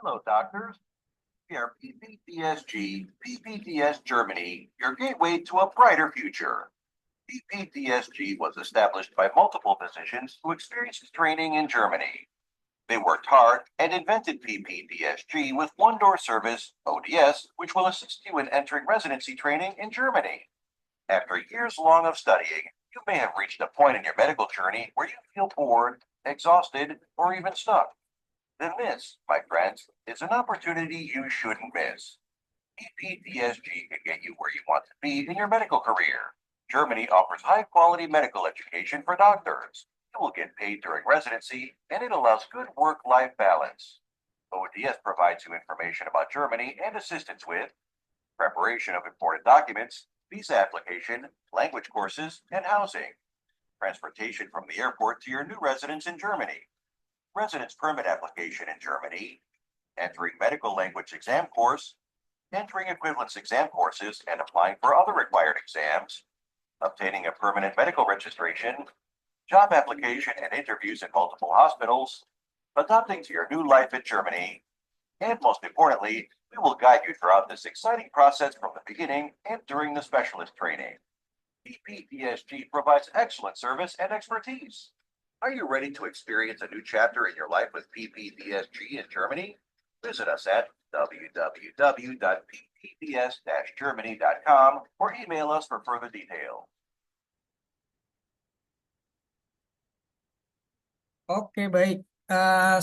Hello, doctors. We are PPDSG, PPDS Germany, your gateway to a brighter future. PPDSG was established by multiple physicians who experienced training in Germany. They worked hard and invented PPDSG with one door service, ODS, which will assist you in entering residency training in Germany. After years long of studying, you may have reached a point in your medical journey where you feel bored, exhausted, or even stuck. Then this, my friends, is an opportunity you shouldn't miss. EPDSG can get you where you want to be in your medical career. Germany offers high quality medical education for doctors. You will get paid during residency, and it allows good work life balance. ODS provides you information about Germany and assistance with preparation of important documents, visa application, language courses, and housing, transportation from the airport to your new residence in Germany, residence permit application in Germany, entering medical language exam course, entering equivalence exam courses and applying for other required exams, obtaining a permanent medical registration, job application and interviews in multiple hospitals, adapting to your new life in Germany, and most importantly, we will guide you throughout this exciting process from the beginning and during the specialist training. PPDSG provides excellent service and expertise. Are you ready to experience a new chapter in your life with PPDSG in Germany? Visit us at www.ppds-germany.com or email us for further details. Oke, baik.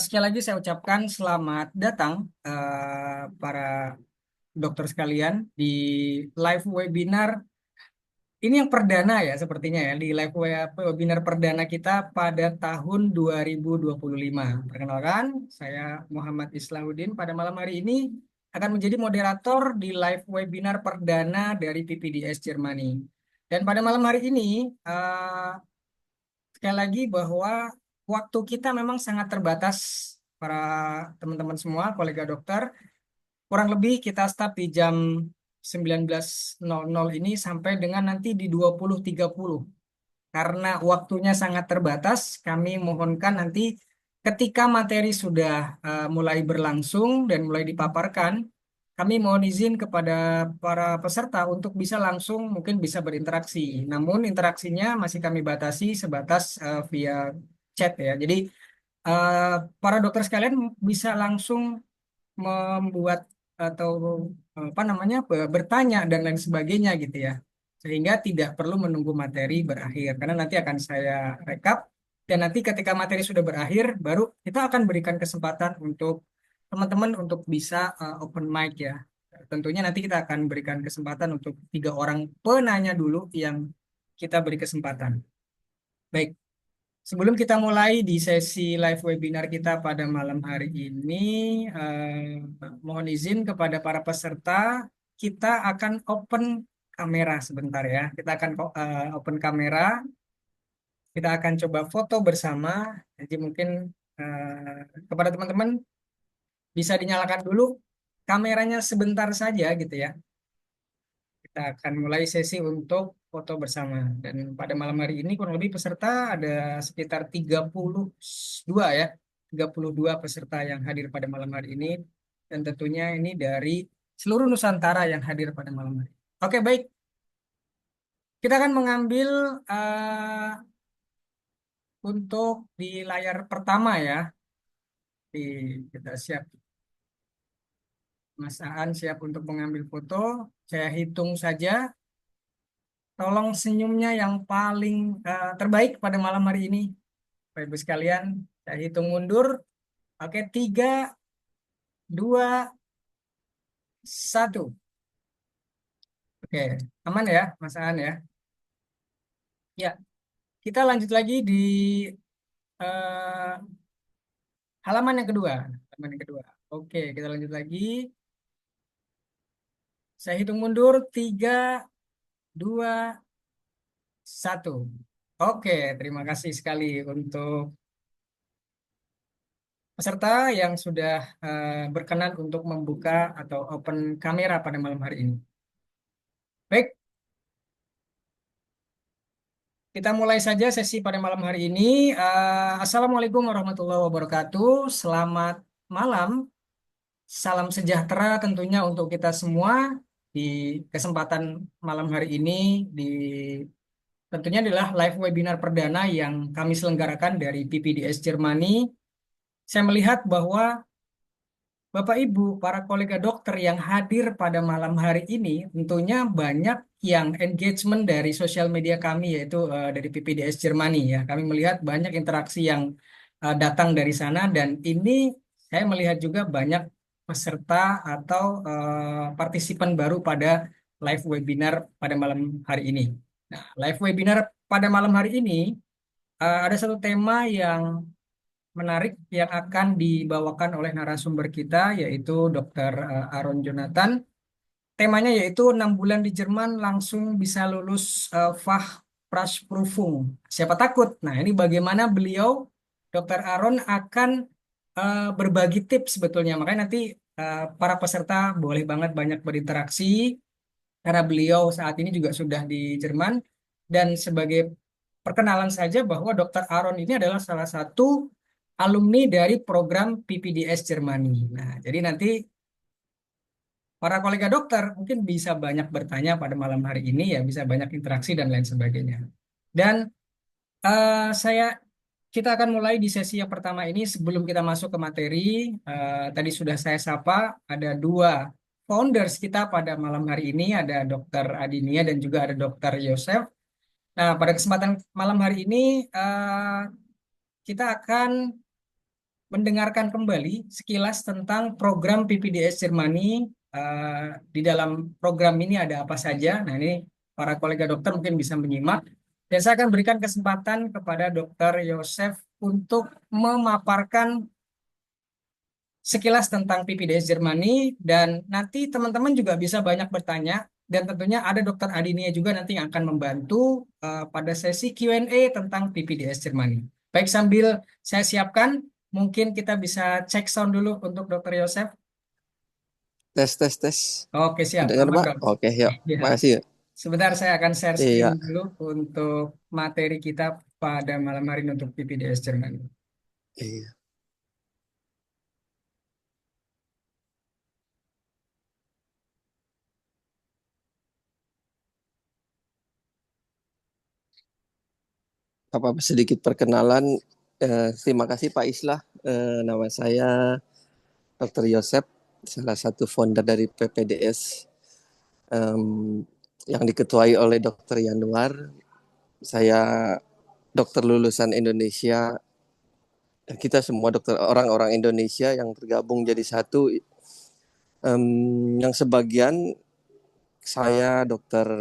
Sekali lagi saya ucapkan selamat datang para dokter sekalian di live webinar. Ini yang perdana ya sepertinya ya, di live webinar perdana kita pada tahun 2025. Perkenalkan, saya Muhammad Islahuddin. Pada malam hari ini akan menjadi moderator di live webinar perdana dari PPDS Germany. Dan pada malam hari ini, sekali lagi bahwa waktu kita memang sangat terbatas, para teman-teman semua, kolega dokter. Kurang lebih kita start di jam 19.00 ini sampai dengan nanti di 20.30. Karena waktunya sangat terbatas, kami mohonkan nanti ketika materi sudah mulai berlangsung dan mulai dipaparkan, kami mohon izin kepada para peserta untuk bisa langsung mungkin bisa berinteraksi. Namun interaksinya masih kami batasi sebatas via chat ya. Jadi eh, para dokter sekalian bisa langsung membuat atau apa namanya bertanya dan lain sebagainya gitu ya, sehingga tidak perlu menunggu materi berakhir karena nanti akan saya rekap dan nanti ketika materi sudah berakhir baru kita akan berikan kesempatan untuk teman-teman untuk bisa open mic ya. Tentunya nanti kita akan berikan kesempatan untuk 3 orang penanya dulu yang kita beri kesempatan. Baik. Sebelum kita mulai di sesi live webinar kita pada malam hari ini, mohon izin kepada para peserta, kita akan open kamera sebentar ya. Kita akan open kamera, kita akan coba foto bersama. Jadi mungkin kepada teman-teman bisa dinyalakan dulu kameranya sebentar saja gitu ya. Kita akan mulai sesi untuk foto bersama. Dan pada malam hari ini kurang lebih peserta ada sekitar 32 ya. 32 peserta yang hadir pada malam hari ini. Dan tentunya ini dari seluruh Nusantara yang hadir pada malam hari ini. Oke, baik. Kita akan mengambil untuk di layar pertama ya. Kita siap. Mas Aan siap untuk mengambil foto. Saya hitung saja. Tolong senyumnya yang paling terbaik pada malam hari ini. Bapak Ibu sekalian, saya hitung mundur. Oke, 3, 2, 1. Oke, aman ya, Mas Aan ya. Ya, kita lanjut lagi di eh, halaman yang kedua. Halaman yang kedua. Oke, kita lanjut lagi. Saya hitung mundur. 3, 2, 1. Oke, terima kasih sekali untuk peserta yang sudah berkenan untuk membuka atau open kamera pada malam hari ini. Baik, kita mulai saja sesi pada malam hari ini. Assalamualaikum warahmatullahi wabarakatuh. Selamat malam salam sejahtera tentunya untuk kita semua di kesempatan malam hari ini di tentunya adalah live webinar perdana yang kami selenggarakan dari PPDS Germany. Saya melihat bahwa Bapak Ibu, para kolega dokter yang hadir pada malam hari ini, tentunya banyak yang engagement dari sosial media kami, yaitu dari PPDS Germany ya. Kami melihat banyak interaksi yang datang dari sana, dan ini saya melihat juga banyak peserta atau partisipan baru pada live webinar pada malam hari ini. Nah, live webinar pada malam hari ini ada satu tema yang menarik yang akan dibawakan oleh narasumber kita yaitu Dr. Aaron Jonathan. Temanya yaitu 6 bulan di Jerman langsung bisa lulus Fachprüfung. Siapa takut? Nah, ini bagaimana beliau Dr. Aaron akan berbagi tips sebetulnya. Makanya nanti para peserta boleh banget banyak berinteraksi karena beliau saat ini juga sudah di Jerman, dan sebagai perkenalan saja bahwa Dr. Aaron ini adalah salah satu alumni dari program PPDS Germany. Nah, jadi nanti para kolega dokter mungkin bisa banyak bertanya pada malam hari ini ya, bisa banyak interaksi dan lain sebagainya. Dan saya kita akan mulai di sesi yang pertama ini. Sebelum kita masuk ke materi, tadi sudah saya sapa ada dua founders kita pada malam hari ini, ada Dr. Adinia dan juga ada Dr. Yosef. Nah, pada kesempatan malam hari ini kita akan mendengarkan kembali sekilas tentang program PPDS Germany. Di dalam program ini ada apa saja? Nah, ini para kolega dokter mungkin bisa menyimak. Dan saya akan berikan kesempatan kepada Dr. Yosef untuk memaparkan sekilas tentang PPDS Germany, dan nanti teman-teman juga bisa banyak bertanya, dan tentunya ada Dr. Adinia juga nanti yang akan membantu pada sesi Q&A tentang PPDS Germany. Baik, sambil saya siapkan, mungkin kita bisa cek sound dulu untuk Dr. Yosef. Tes, tes, tes. Oke, siap. Dengar, Aman Pak? dong. Oke, yuk. Ya. Makasih ya. Sebentar saya akan share screen Iya. dulu untuk materi kita pada malam hari ini untuk PPDS Germany. Iya. Apa sedikit perkenalan. Terima kasih Pak Islah. Nama saya Dr. Yosep, salah satu founder dari PPDS yang diketuai oleh Dr. Yanuar. Saya dokter lulusan Indonesia. Kita semua dokter orang-orang Indonesia yang tergabung jadi satu. Yang sebagian saya dokter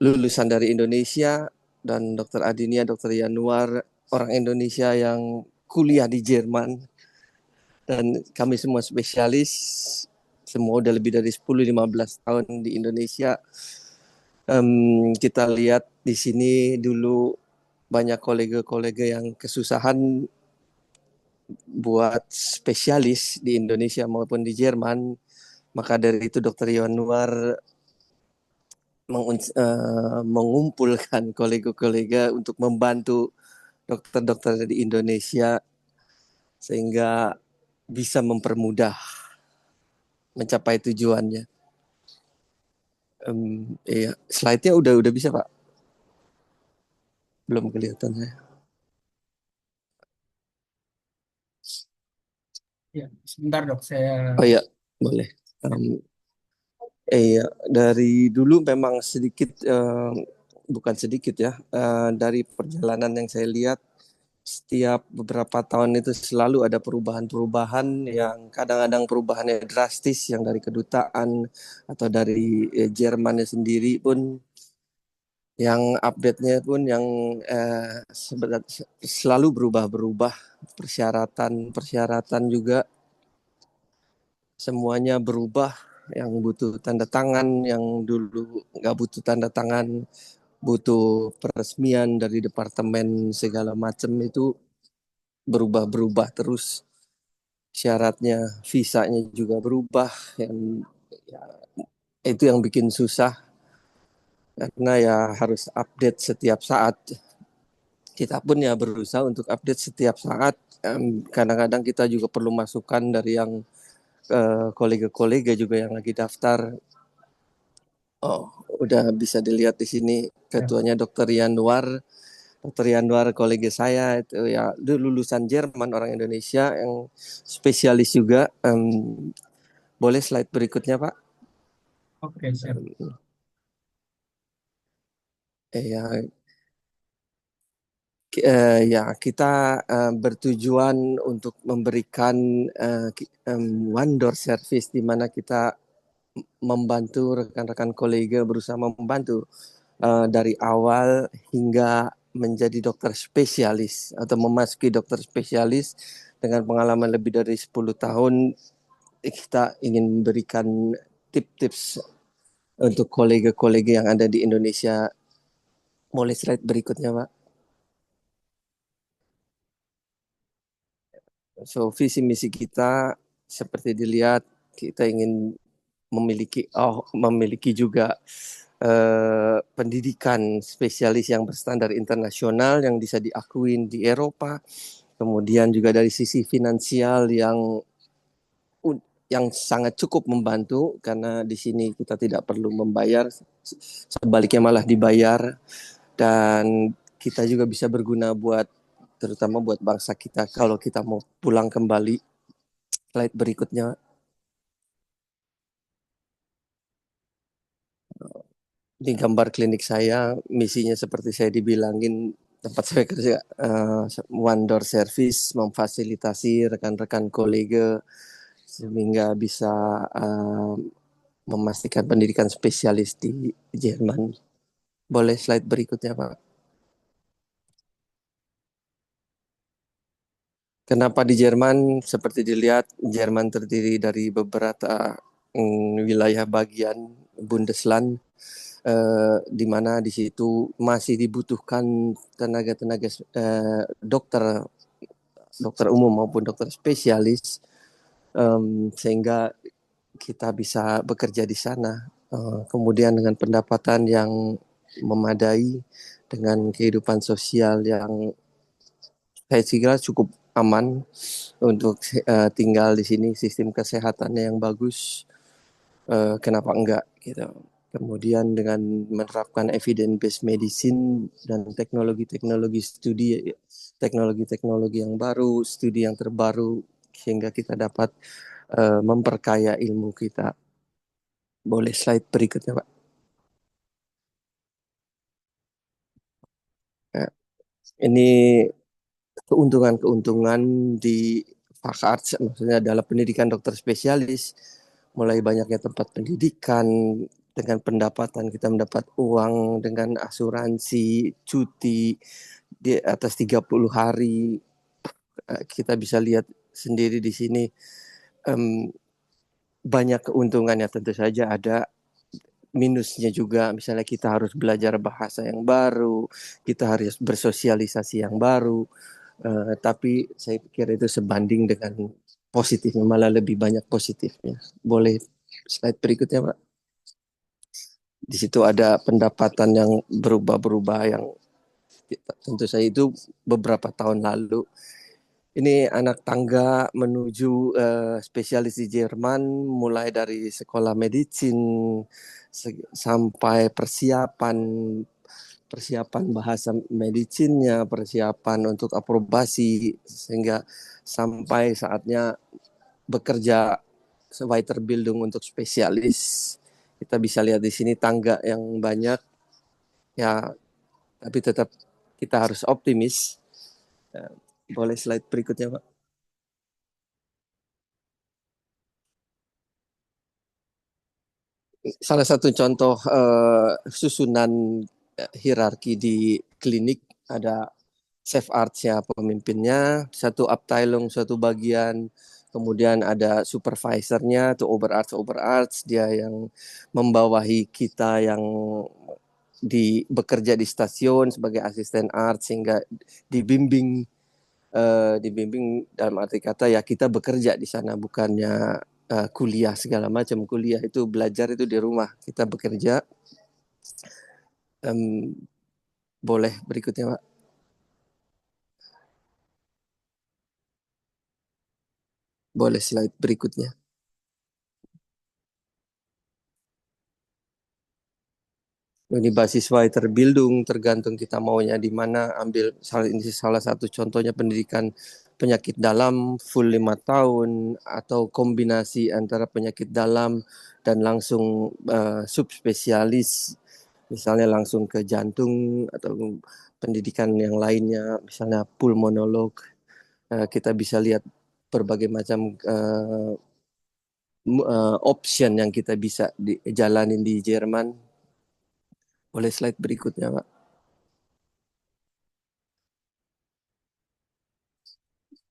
lulusan dari Indonesia, dan Dr. Adinia, Dr. Yanuar, orang Indonesia yang kuliah di Jerman, dan kami semua spesialis, semua udah lebih dari 10-15 tahun di Indonesia. Kita lihat di sini dulu banyak kolega-kolega yang kesusahan buat spesialis di Indonesia maupun di Jerman. Maka dari itu Dr. Yanuar mengumpulkan kolega-kolega untuk membantu dokter-dokter di Indonesia sehingga bisa mempermudah mencapai tujuannya. Iya, slide-nya udah bisa Pak? Belum kelihatan saya. Ya, sebentar dok, saya. Oh iya, boleh. Iya, dari dulu memang sedikit, bukan sedikit ya, dari perjalanan yang saya lihat, setiap beberapa tahun itu selalu ada perubahan-perubahan yang kadang-kadang perubahannya drastis, yang dari kedutaan atau dari Jermannya sendiri pun, yang update-nya pun yang selalu berubah-berubah, persyaratan juga semuanya berubah, yang butuh tanda tangan, yang dulu nggak butuh tanda tangan, butuh peresmian dari departemen segala macam, itu berubah-berubah terus. Syaratnya, visanya juga berubah, yang ya, itu yang bikin susah karena ya harus update setiap saat. kita pun ya berusaha untuk update setiap saat. Kadang-kadang kita juga perlu masukan dari yang kolega-kolega juga yang lagi daftar. Oh, udah bisa dilihat di sini Ya. ketuanya Dr. Yanwar. Dr. Yanwar kolega saya itu ya dia lulusan Jerman, orang Indonesia yang spesialis juga. Boleh slide berikutnya, Pak? Oke, siap. Ya, ya kita bertujuan untuk memberikan one door service di mana kita membantu rekan-rekan kolega, berusaha membantu dari awal hingga menjadi dokter spesialis atau memasuki dokter spesialis dengan pengalaman lebih dari 10 tahun. Kita ingin memberikan tips-tips untuk kolega-kolega yang ada di Indonesia. Boleh slide berikutnya, Pak? So, visi misi kita seperti dilihat, kita ingin memiliki juga pendidikan spesialis yang berstandar internasional yang bisa diakuin di Eropa. Kemudian juga dari sisi finansial yang sangat cukup membantu karena di sini kita tidak perlu membayar, sebaliknya malah dibayar, dan kita juga bisa berguna terutama buat bangsa kita kalau kita mau pulang kembali. Slide berikutnya. Di gambar klinik saya, misinya seperti saya dibilangin, tempat saya kerja, one door service, memfasilitasi rekan-rekan kolega sehingga bisa memastikan pendidikan spesialis di Jerman. Boleh slide berikutnya, Pak? Kenapa di Jerman? Seperti dilihat, Jerman terdiri dari beberapa wilayah bagian Bundesland, di mana di situ masih dibutuhkan tenaga-tenaga dokter, dokter umum maupun dokter spesialis, sehingga kita bisa bekerja di sana. Kemudian dengan pendapatan yang memadai, dengan kehidupan sosial yang saya kira cukup aman untuk tinggal di sini, sistem kesehatannya yang bagus, kenapa enggak gitu. Kemudian dengan menerapkan evidence based medicine dan teknologi yang baru, studi yang terbaru, sehingga kita dapat memperkaya ilmu kita. Boleh slide berikutnya, Pak? Nah, ini keuntungan-keuntungan di Arts, maksudnya dalam pendidikan dokter spesialis, mulai banyaknya tempat pendidikan, dengan pendapatan kita mendapat uang, dengan asuransi, cuti di atas 30 hari. Kita bisa lihat sendiri di sini, banyak keuntungannya. Tentu saja ada minusnya juga, misalnya kita harus belajar bahasa yang baru, kita harus bersosialisasi yang baru. Tapi saya pikir itu sebanding dengan positifnya, malah lebih banyak positifnya. Boleh slide berikutnya, Pak? Di situ ada pendapatan yang berubah-berubah, yang tentu saja itu beberapa tahun lalu. Ini anak tangga menuju spesialis di Jerman, mulai dari sekolah medicine sampai persiapan bahasa medicinnya, persiapan untuk aprobasi, sehingga sampai saatnya bekerja Weiterbildung untuk spesialis. Kita bisa lihat di sini tangga yang banyak ya, tapi tetap kita harus optimis. Boleh slide berikutnya, Pak? Salah satu contoh susunan hierarki di klinik, ada chef arts-nya, pemimpinnya, satu Abteilung, satu bagian, kemudian ada supervisornya, atau overarts, dia yang membawahi kita yang bekerja di stasiun sebagai asisten art, sehingga dibimbing, dibimbing dalam arti kata ya kita bekerja di sana, bukannya kuliah segala macam. Kuliah itu belajar itu di rumah, kita bekerja. Boleh berikutnya, Pak? Boleh slide berikutnya. Ini basis Weiterbildung, tergantung kita maunya di mana. Ini salah satu contohnya pendidikan penyakit dalam full 5 tahun atau kombinasi antara penyakit dalam dan langsung subspesialis, misalnya langsung ke jantung atau pendidikan yang lainnya, misalnya pulmonolog. Kita bisa lihat berbagai macam option yang kita bisa jalanin di Jerman. Boleh slide berikutnya, Pak.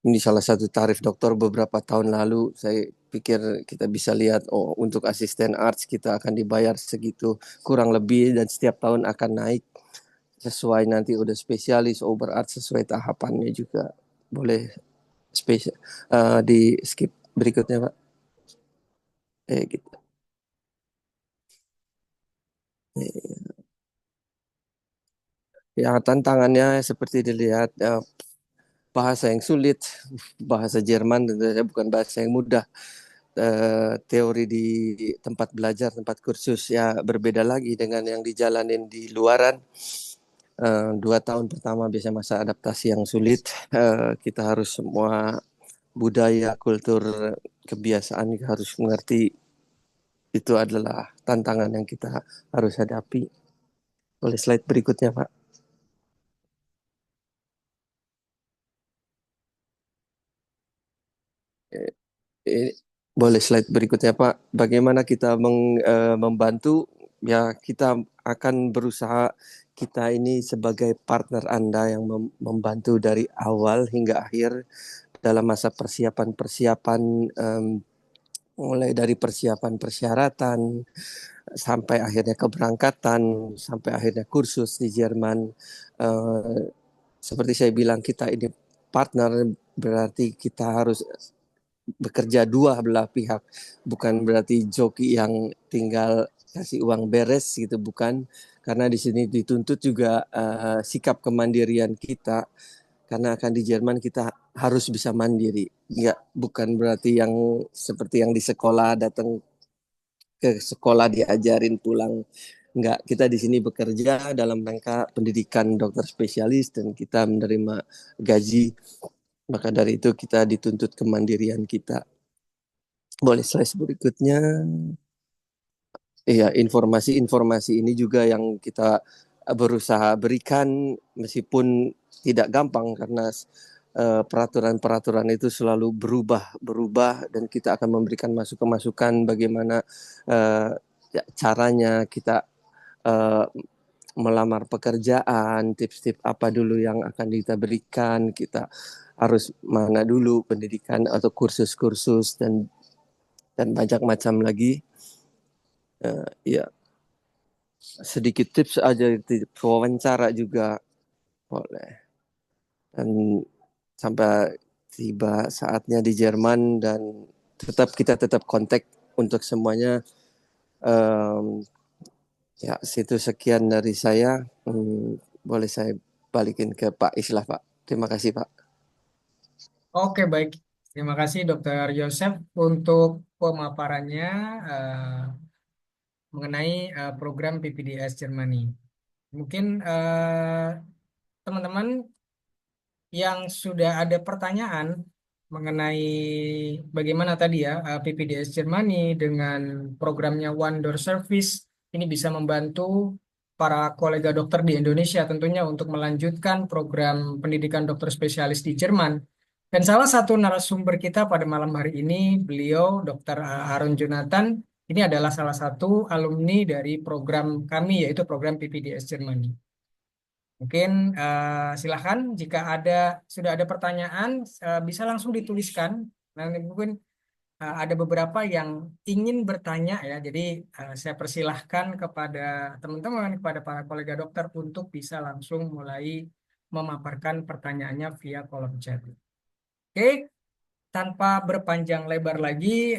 Ini salah satu tarif dokter beberapa tahun lalu. Saya pikir kita bisa lihat, oh untuk asisten arts kita akan dibayar segitu kurang lebih dan setiap tahun akan naik sesuai nanti udah spesialis over arts sesuai tahapannya juga. Boleh spesial di skip berikutnya, Pak. Gitu. Ya tantangannya seperti dilihat bahasa yang sulit, bahasa Jerman tentu saja bukan bahasa yang mudah. Teori di tempat belajar, tempat kursus ya berbeda lagi dengan yang dijalanin di luaran. 2 tahun pertama biasanya masa adaptasi yang sulit. Kita harus semua budaya, kultur, kebiasaan harus mengerti. Itu adalah tantangan yang kita harus hadapi. Boleh slide berikutnya, Pak. Eh, Boleh slide berikutnya, Pak. Bagaimana kita membantu? Ya, kita akan berusaha, kita ini sebagai partner Anda yang membantu dari awal hingga akhir dalam masa persiapan-persiapan, mulai dari persiapan persyaratan sampai akhirnya keberangkatan, sampai akhirnya kursus di Jerman. Eh, Seperti saya bilang, kita ini partner, berarti kita harus bekerja dua belah pihak, bukan berarti joki yang tinggal kasih uang beres gitu, bukan, karena di sini dituntut juga sikap kemandirian kita, karena akan di Jerman kita harus bisa mandiri, nggak, bukan berarti yang seperti yang di sekolah, datang ke sekolah diajarin pulang. Enggak, kita di sini bekerja dalam rangka pendidikan dokter spesialis dan kita menerima gaji, maka dari itu kita dituntut kemandirian kita. Boleh slide berikutnya. Iya, informasi-informasi ini juga yang kita berusaha berikan meskipun tidak gampang karena peraturan-peraturan itu selalu berubah dan kita akan memberikan masukan-masukan bagaimana caranya kita uh, melamar pekerjaan, tips-tips apa dulu yang akan kita berikan, kita harus mana dulu pendidikan atau kursus-kursus dan banyak macam lagi. Ya, sedikit tips aja, tips wawancara juga boleh. Dan sampai tiba saatnya di Jerman dan kita tetap kontak untuk semuanya. Ya, situ sekian dari saya. Boleh saya balikin ke Pak Islah, Pak. Terima kasih, Pak. Oke, baik. Terima kasih Dokter Yosef untuk pemaparannya mengenai program PPDS Germany. Mungkin teman-teman yang sudah ada pertanyaan mengenai bagaimana tadi ya PPDS Germany dengan programnya One Door Service ini bisa membantu para kolega dokter di Indonesia tentunya untuk melanjutkan program pendidikan dokter spesialis di Jerman. Dan salah satu narasumber kita pada malam hari ini, beliau Dr. Aaron Jonathan, ini adalah salah satu alumni dari program kami, yaitu program PPDS Germany. Mungkin silahkan jika sudah ada pertanyaan bisa langsung dituliskan. Nanti mungkin ada beberapa yang ingin bertanya ya. Jadi saya persilahkan kepada teman-teman, kepada para kolega dokter untuk bisa langsung mulai memaparkan pertanyaannya via kolom chat. Oke, tanpa berpanjang lebar lagi,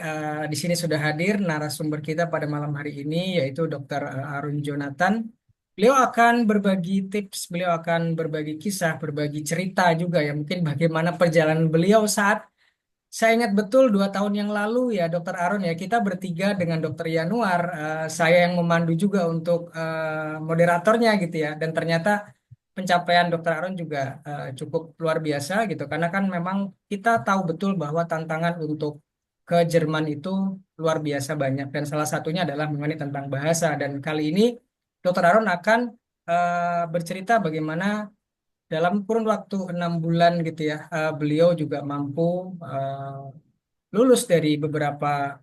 di sini sudah hadir narasumber kita pada malam hari ini, yaitu Dr. Arun Jonathan. Beliau akan berbagi tips, beliau akan berbagi kisah, berbagi cerita juga ya, mungkin bagaimana perjalanan beliau saat Saya ingat betul 2 tahun yang lalu ya Dokter Aaron ya kita bertiga dengan Dokter Yanuar, saya yang memandu juga untuk moderatornya gitu ya, dan ternyata pencapaian Dokter Aaron juga cukup luar biasa gitu karena kan memang kita tahu betul bahwa tantangan untuk ke Jerman itu luar biasa banyak dan salah satunya adalah mengenai tentang bahasa, dan kali ini Dokter Aaron akan bercerita bagaimana dalam kurun waktu 6 bulan gitu ya, beliau juga mampu lulus dari beberapa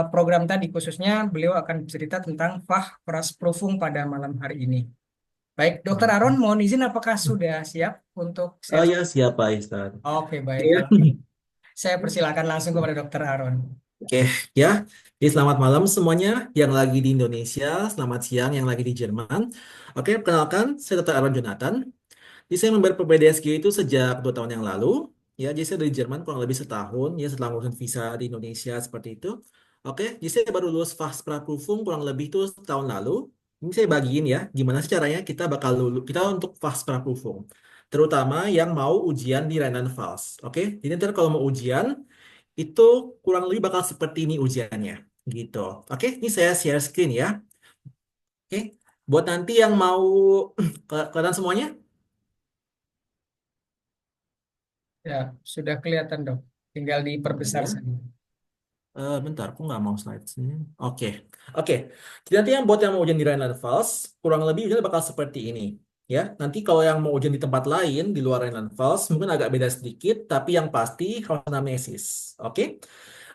program tadi. Khususnya beliau akan cerita tentang Fachprüfung pada malam hari ini. Baik, Dokter Aaron, mohon izin apakah sudah siap untuk Oh sesi? ya, siapa Ustaz? Oke, baik. Ya. Kalau saya persilakan langsung kepada Dokter Aaron. Oke, ya. Jadi selamat malam semuanya yang lagi di Indonesia, selamat siang yang lagi di Jerman. Oke, perkenalkan, saya Dr. Aaron Jonathan. Jadi saya membayar PPDSG itu sejak 2 tahun yang lalu. Ya, jadi saya dari Jerman kurang lebih setahun, ya setelah ngurusin visa di Indonesia seperti itu. Oke, jadi saya baru lulus Fachsprachprüfung kurang lebih itu setahun lalu. Ini saya bagiin ya, gimana sih caranya kita bakal lulus, kita untuk Fachsprachprüfung. Terutama yang mau ujian di Rheinland-Pfalz. Oke, jadi nanti kalau mau ujian, itu kurang lebih bakal seperti ini ujiannya. Gitu. Oke, ini saya share screen ya. Oke, buat nanti yang mau kelihatan semuanya. Ya, sudah kelihatan dok. Tinggal diperbesar Ya. saja. Bentar, aku nggak mau slides-nya. Oke, oke. Jadi nanti yang buat yang mau ujian di Rheinland-Pfalz, kurang lebih ujiannya bakal seperti ini. Ya, nanti kalau yang mau ujian di tempat lain di luar Rheinland-Pfalz mungkin agak beda sedikit, tapi yang pasti harus anamnesis. Oke.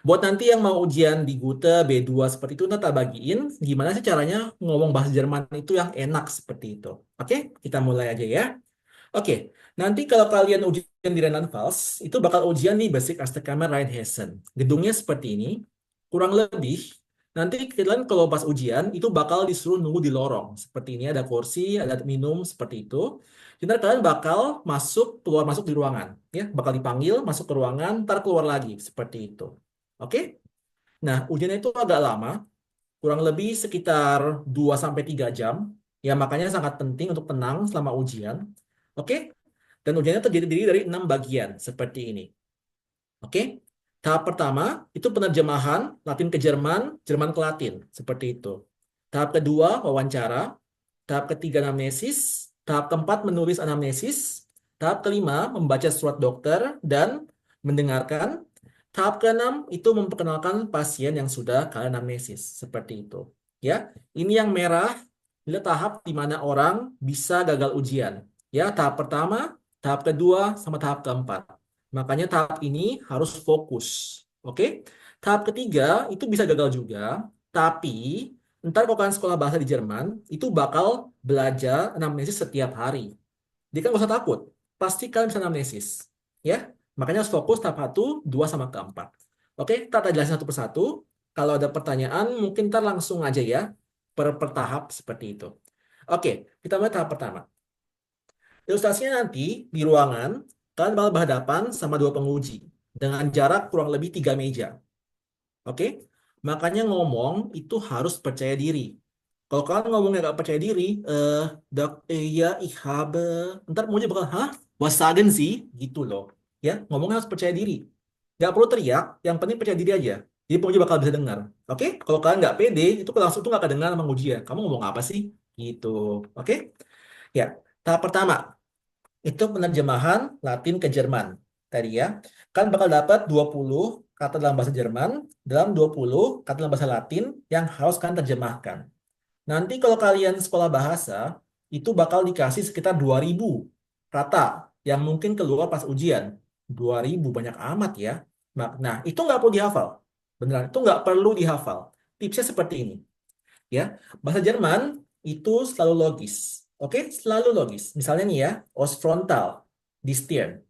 Buat nanti yang mau ujian di Gute B2 seperti itu, nanti tak bagiin gimana sih caranya ngomong bahasa Jerman itu yang enak seperti itu. Oke, kita mulai aja ya. Oke, nanti kalau kalian ujian di Rheinland-Pfalz, itu bakal ujian di Basic Astekammer Rheinhessen. Gedungnya seperti ini, kurang lebih. Nanti kalian kalau pas ujian, itu bakal disuruh nunggu di lorong. Seperti ini, ada kursi, ada minum, seperti itu. Jadi ntar kalian bakal masuk, keluar masuk di ruangan. Ya, bakal dipanggil, masuk ke ruangan, ntar keluar lagi. Seperti itu. Oke? Nah, ujiannya itu agak lama, kurang lebih sekitar 2 sampai 3 jam. Ya, makanya sangat penting untuk tenang selama ujian. Oke? Dan ujiannya terdiri dari 6 bagian seperti ini. Oke? Tahap pertama itu penerjemahan Latin ke Jerman, Jerman ke Latin, seperti itu. Tahap kedua wawancara, tahap ketiga anamnesis, tahap keempat menulis anamnesis, tahap kelima membaca surat dokter dan mendengarkan. Tahap keenam itu memperkenalkan pasien yang sudah kalian anamnesis, seperti itu. Ya, ini yang merah adalah tahap di mana orang bisa gagal ujian. Ya, tahap pertama, tahap kedua, sama tahap keempat. Makanya tahap ini harus fokus. Oke? Tahap ketiga itu bisa gagal juga, tapi ntar kalau kalian sekolah bahasa di Jerman, itu bakal belajar anamnesis setiap hari. Jadi kan gak usah takut. Pasti kalian bisa anamnesis. Ya? Makanya harus fokus tahap 1, 2, sama keempat. Oke? Kita jelasin satu persatu. Kalau ada pertanyaan, mungkin ntar langsung aja ya. Per tahap seperti itu. Oke, kita mulai tahap pertama. Ilustrasinya nanti di ruangan, kalian bakal berhadapan sama 2 penguji dengan jarak kurang lebih 3 meja. Oke? Makanya ngomong itu harus percaya diri. Kalau kalian ngomongnya nggak percaya diri, dak, ya, ich habe, ntar penguji bakal, hah? Was sagen Sie? Gitu loh. Ya, ngomongnya harus percaya diri. Nggak perlu teriak, yang penting percaya diri aja. Jadi penguji bakal bisa dengar. Oke? Kalau kalian nggak pede, itu langsung tuh nggak kedengar sama penguji ya. Kamu ngomong apa sih? Gitu. Oke? Ya, tahap pertama itu penerjemahan Latin ke Jerman. Tadi ya, kan bakal dapat 20 kata dalam bahasa Jerman dalam 20 kata dalam bahasa Latin yang harus kalian terjemahkan. Nanti kalau kalian sekolah bahasa, itu bakal dikasih sekitar 2000 kata yang mungkin keluar pas ujian. 2000 banyak amat ya. Nah, itu nggak perlu dihafal. Beneran, itu nggak perlu dihafal. Tipsnya seperti ini. Ya, bahasa Jerman itu selalu logis. Oke, selalu logis. Misalnya nih ya, os frontal di Stirn.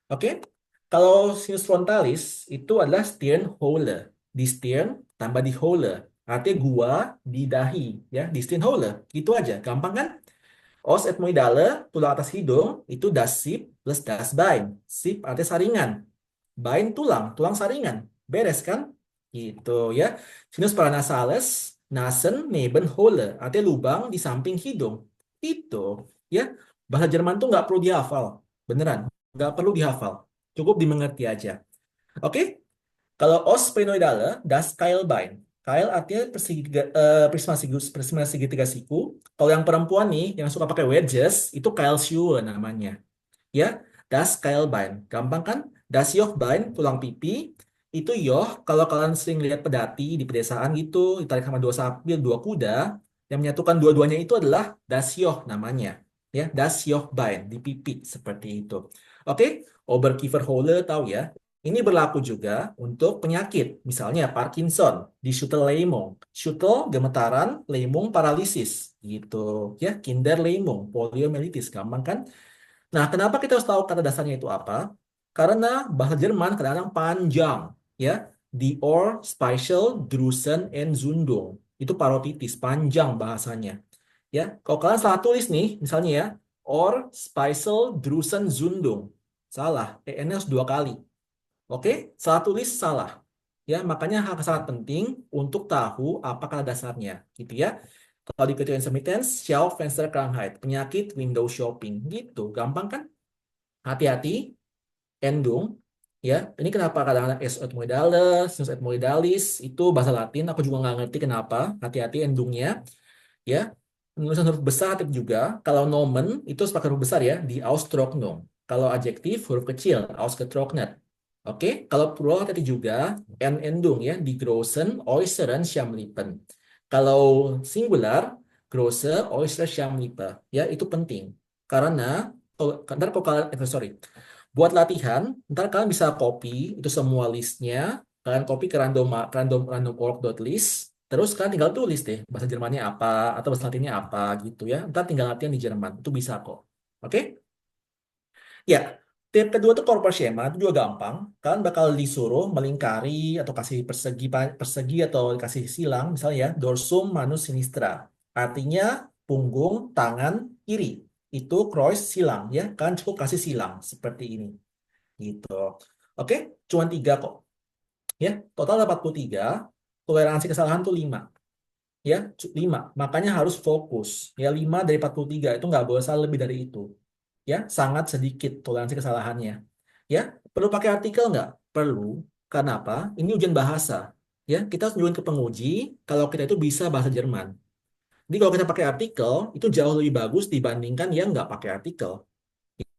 Oke, kalau sinus frontalis itu adalah Stirn Hole. Di Stirn tambah di Hole. Artinya gua di dahi, ya, di Stirn Hole. Gitu aja, gampang kan? Os ethmoidale, tulang atas hidung, itu das Sip plus das Bein. Sip artinya saringan. Bein tulang, tulang saringan. Beres kan? Gitu ya. Sinus paranasales, Nasen Nebenhole, artinya lubang di samping hidung. Itu ya. Bahasa Jerman tuh nggak perlu dihafal. Beneran, nggak perlu dihafal. Cukup dimengerti aja. Oke? Kalau os sphenoidale, das Keilbein. Keil artinya prisma segitiga siku. Kalau yang perempuan nih, yang suka pakai wedges, itu Keilschuhe namanya. Ya, das Keilbein. Gampang kan? Das Jochbein, tulang pipi. Itu yoh, kalau kalian sering lihat pedati di pedesaan gitu, ditarik sama dua sapi, dua kuda, yang menyatukan dua-duanya itu adalah das Joch namanya. Ya, das Jochbein, di pipi, seperti itu. Oke, Oberkieferhole tahu ya. Ini berlaku juga untuk penyakit, misalnya Parkinson, di Schüttel-Lähmung. Schüttel gemetaran, Lähmung paralisis, gitu. Ya, Kinderlähmung, poliomyelitis, gampang kan? Nah, kenapa kita harus tahu kata dasarnya itu apa? Karena bahasa Jerman kadang-kadang panjang, ya. Die Ohr, Speichel, Drüsen, Entzündung. Itu parotitis, panjang bahasanya. Ya, kalau kalian salah tulis nih, misalnya ya, Ohr, Speichel, Drüsen, Zündung. Salah, EN-nya harus 2 kali. Oke, salah tulis salah. Ya, makanya hal sangat penting untuk tahu apa kata dasarnya, gitu ya. Kalau di ketentuan semittens, Schaufensterkrankheit, penyakit window shopping, gitu. Gampang kan? Hati-hati, endung. Ya, ini kenapa kadang-kadang S etmoidalis, sinus etmoidalis, itu bahasa Latin, aku juga nggak ngerti kenapa. Hati-hati endungnya. Ya, penulisan huruf besar hati juga. Kalau nomen, itu harus pakai huruf besar ya, di Austrocknung. Kalau adjektif, huruf kecil, Ausgetrocknet. Oke, kalau plural hati juga, endung ya, di großen, äußeren Schamlippen. Kalau singular, große, äußere Schamlippe. Ya, itu penting. Karena, ntar kalau kalian, sorry, buat latihan, ntar kalian bisa copy itu semua listnya, kalian copy ke random.org.list, terus kalian tinggal tulis deh bahasa Jermannya apa atau bahasa Latinnya apa gitu ya. Ntar tinggal latihan di Jerman, itu bisa kok. Oke? Ya, tip kedua tuh corpus schema itu juga gampang. Kalian bakal disuruh melingkari atau kasih persegi persegi atau kasih silang, misalnya ya, dorsum manus sinistra. Artinya punggung tangan kiri. Itu Kreuz silang ya. Kalian cukup kasih silang seperti ini. Gitu. Oke, cuma 3 kok. Ya, total ada 43. Toleransi kesalahan tuh 5. Ya, 5. Makanya harus fokus. Ya, 5 dari 43 itu nggak boleh salah lebih dari itu. Ya, sangat sedikit toleransi kesalahannya. Ya, perlu pakai artikel nggak? Perlu. Kenapa? Ini ujian bahasa. Ya, kita harus tunjukin ke penguji kalau kita itu bisa bahasa Jerman. Jadi kalau kita pakai artikel, itu jauh lebih bagus dibandingkan yang nggak pakai artikel.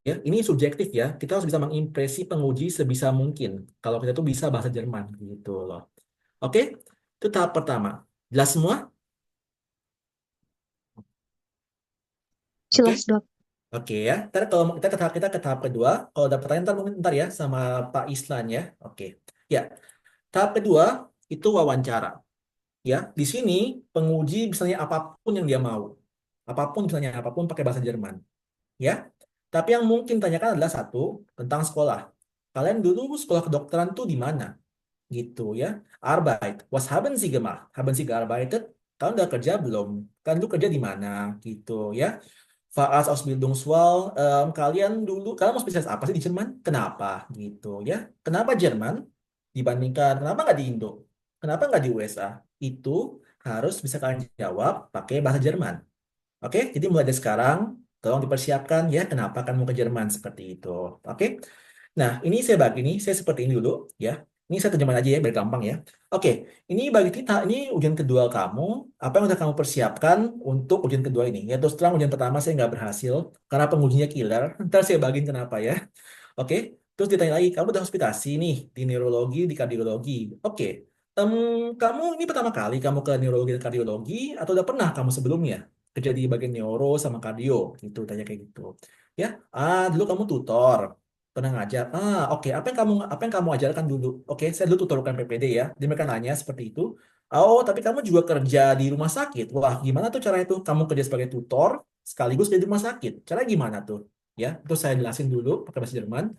Ya, ini subjektif ya. Kita harus bisa mengimpresi penguji sebisa mungkin. Kalau kita tuh bisa bahasa Jerman gitu loh. Oke, itu tahap pertama. Jelas semua? Oke. Jelas, Dok. Oke ya. Ntar kalau kita ke tahap kedua, kalau ada pertanyaan ntar mungkin ntar ya sama Pak Islan ya. Oke. Ya, tahap kedua itu wawancara. Ya, di sini penguji misalnya apapun yang dia mau. Apapun misalnya apapun pakai bahasa Jerman. Ya. Tapi yang mungkin tanyakan adalah satu tentang sekolah. Kalian dulu sekolah kedokteran tuh di mana? Gitu ya. Arbeit. Was haben Sie gemacht? Haben Sie gearbeitet? Kalian udah kerja belum? Kalian dulu kerja di mana? Gitu ya. Faas Ausbildungswahl, kalian mau spesialis apa sih di Jerman? Kenapa? Gitu ya. Kenapa Jerman dibandingkan, kenapa nggak di Indo? Kenapa nggak di USA? Itu harus bisa kalian jawab pakai bahasa Jerman. Oke, jadi mulai dari sekarang, tolong dipersiapkan ya kenapa kan mau ke Jerman seperti itu. Oke, nah ini saya bagi ini, saya seperti ini dulu ya. Ini saya terjemahin aja ya, biar gampang ya. Oke, ini bagi kita, ini ujian kedua kamu. Apa yang udah kamu persiapkan untuk ujian kedua ini? Ya terus terang ujian pertama saya nggak berhasil karena pengujinya killer. Ntar saya bagiin kenapa ya. Oke, terus ditanya lagi, kamu udah hospitasi nih di neurologi, di kardiologi. Oke, em, kamu ini pertama kali kamu ke neurologi dan kardiologi atau udah pernah kamu sebelumnya kerja di bagian neuro sama kardio gitu, tanya kayak gitu. Ya, dulu kamu tutor, pernah ngajar. Oke, apa yang kamu ajarkan dulu? Oke, saya dulu tutor UKM PPD ya. Jadi mereka nanya seperti itu. Oh, tapi kamu juga kerja di rumah sakit. Wah, gimana tuh cara itu? Kamu kerja sebagai tutor sekaligus di rumah sakit. Cara gimana tuh? Ya, itu saya jelasin dulu pakai bahasa Jerman.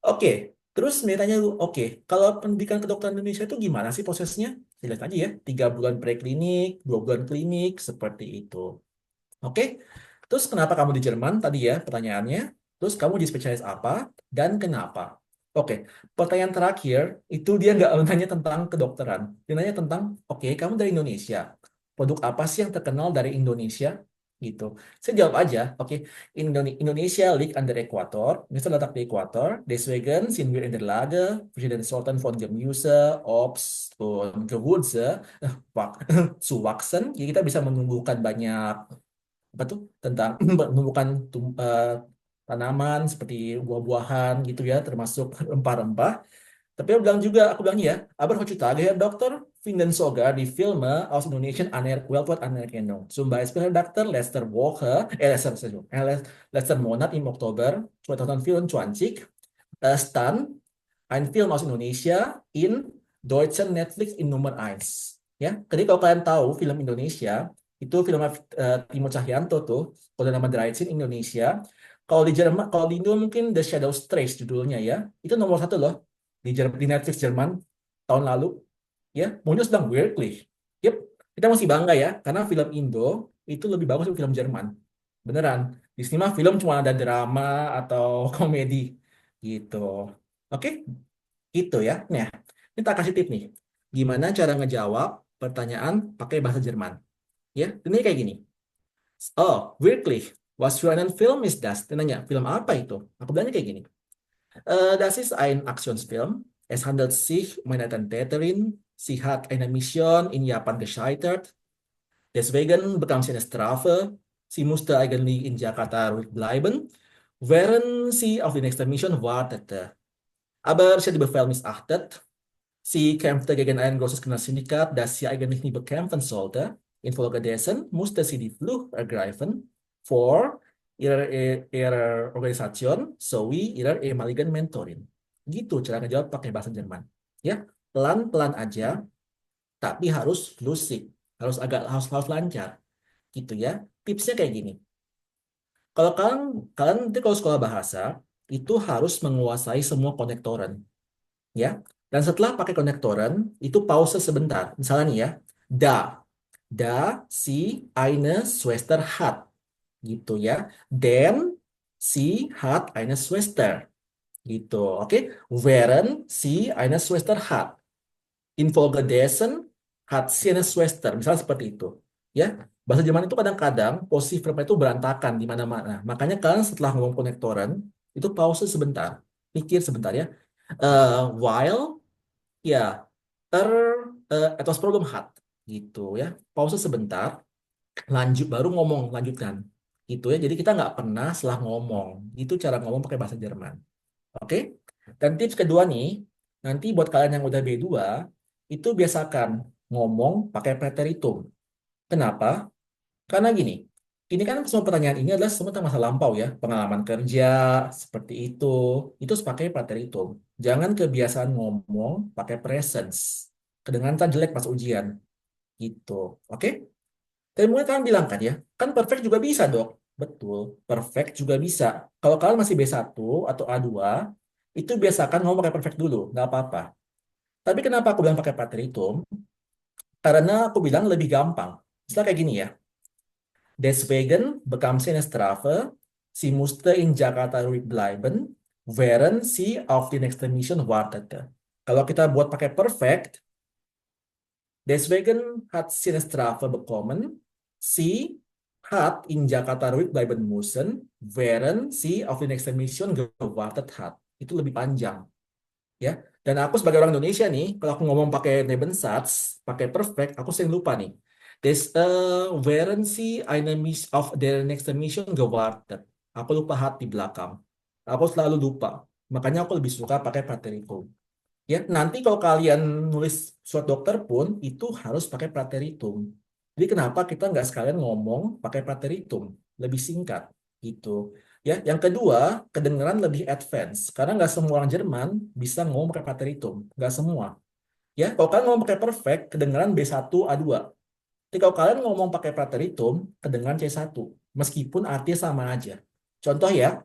Oke, terus dia tanya, oke, kalau pendidikan kedokteran Indonesia itu gimana sih prosesnya? Saya lihat aja ya, 3 bulan preklinik, 2 bulan klinik, seperti itu. Oke, terus kenapa kamu di Jerman tadi ya pertanyaannya? Terus kamu di spesialis apa dan kenapa? Oke, pertanyaan terakhir itu dia nggak nanya tentang kedokteran. Dia nanya tentang, oke, kamu dari Indonesia. Produk apa sih yang terkenal dari Indonesia? gitu. Saya jawab aja, oke. Indonesia liegt an der Äquator. Indonesia letak di Äquator. Deswegen sind wir in der Lage, verschiedene Sorten von Gemüse, Obst, und Gewürze zu wachsen. Jadi kita bisa menumbuhkan banyak apa tuh tentang menumbuhkan tanaman seperti buah-buahan gitu ya, termasuk rempah-rempah. Tapi aku bilang ya, aber heutzutage, Herr Doktor, finden sogar die Filme aus Indonesien weltweit Anerkennung. Zum Beispiel, Herr Doktor, letzter Monat im Oktober 2024 stand ein Film aus Indonesia in deutschen Netflix in Nummer 1. Ya, jadi kalau kalian tahu film Indonesia, itu film Timo Cahyanto tuh, kalau nama Dreizehn Indonesia. Kalau di Jerman, kalau di Indo mungkin The Shadows Trace judulnya ya, itu nomor 1 loh di Netflix Jerman tahun lalu. Ya, maunya sedang Wirklich. Yep, kita masih bangga ya, karena film Indo itu lebih bagus dari film Jerman. Beneran. Di sini mah film cuma ada drama atau komedi gitu. Oke, gitu ya. Nah, ini tak kasih tip nih. Gimana cara ngejawab pertanyaan pakai bahasa Jerman? Ya, ini kayak gini. Oh, wirklich. Was für einen Film ist das? Dia nanya, film apa itu? Aku bilangnya kayak gini. Das ist ein Aktionsfilm. Es handelt sich um eine Attentäterin. Sie hat eine Mission in Japan gescheitert. Deswegen bekam sie eine Strafe. Sie musste eigentlich in Jakarta ruhig bleiben, während sie auf die nächste Mission wartete. Aber sie hat die Befehl missachtet. Sie kämpfte gegen ein großes Kriminalsyndikat, das sie eigentlich nie bekämpfen sollte. Infolgedessen musste sie die Flucht ergreifen vor ihrer Organisation sowie ihrer ehemaligen Mentorin. Gitu cara ngejawab pakai bahasa Jerman. Ya, pelan-pelan aja, tapi harus flusik, harus lancar. Gitu ya. Tipsnya kayak gini. Kalau kalian nanti kalau sekolah bahasa itu harus menguasai semua konektoren, ya. Dan setelah pakai konektoren itu pause sebentar. Misalnya nih ya, sie eine Schwester hat, gitu ya. Then sie hat eine Schwester, gitu. Oke, während sie eine Schwester hat. Infolgedessen hat sie eine Schwester. Misalnya seperti itu. Ya, bahasa Jerman itu kadang-kadang posisi verbnya itu berantakan di mana-mana. Makanya kalian setelah ngomong konektoren itu pause sebentar, pikir sebentar ya. While ya etwas problem hat gitu ya. Pause sebentar, baru lanjutkan. Gitu ya. Jadi kita nggak pernah setelah ngomong. Itu cara ngomong pakai bahasa Jerman. Oke? Dan tips kedua nih, nanti buat kalian yang udah B2, itu biasakan ngomong pakai preteritum. Kenapa? Karena gini, ini kan semua pertanyaan ini adalah semua tentang masa lampau ya, pengalaman kerja, seperti itu harus pakai preteritum. Jangan kebiasaan ngomong pakai presence. Kedengaran kan jelek pas ujian, gitu. Oke? Tapi mungkin kalian bilang kan ya, kan perfect juga bisa dok. Betul, perfect juga bisa. Kalau kalian masih B1 atau A2, itu biasakan ngomong pakai perfect dulu, nggak apa-apa. Tapi kenapa aku bilang pakai preteritum? Karena aku bilang lebih gampang. Misalnya kayak gini ya. Deswegen bekam sie eine Strafe. Sie musste in Jakarta ruhig bleiben, während sie auf die nächste Mission wartete. Kalau kita buat pakai perfect, deswegen hat sie eine Strafe bekommen. Sie hat in Jakarta ruhig bleiben müssen, während sie auf die nächste Mission gewartet hat. Itu lebih panjang. Ya. Dan aku sebagai orang Indonesia nih, kalau aku ngomong pakai Nebensatz, pakai perfect, aku sering lupa nih. Während sie auf der nächsten Mission gewartet. Aku lupa hat di belakang. Aku selalu lupa. Makanya aku lebih suka pakai preteritum. Ya, nanti kalau kalian nulis surat dokter pun, itu harus pakai preteritum. Jadi kenapa kita nggak sekalian ngomong pakai preteritum? Lebih singkat, gitu. Ya, yang kedua, kedengaran lebih advance. Karena nggak semua orang Jerman bisa ngomong pakai preteritum. Nggak semua. Ya, kalau kalian ngomong pakai perfect, kedengaran B1, A2. Jadi kalau kalian ngomong pakai preteritum, kedengaran C1. Meskipun artinya sama aja. Contoh ya,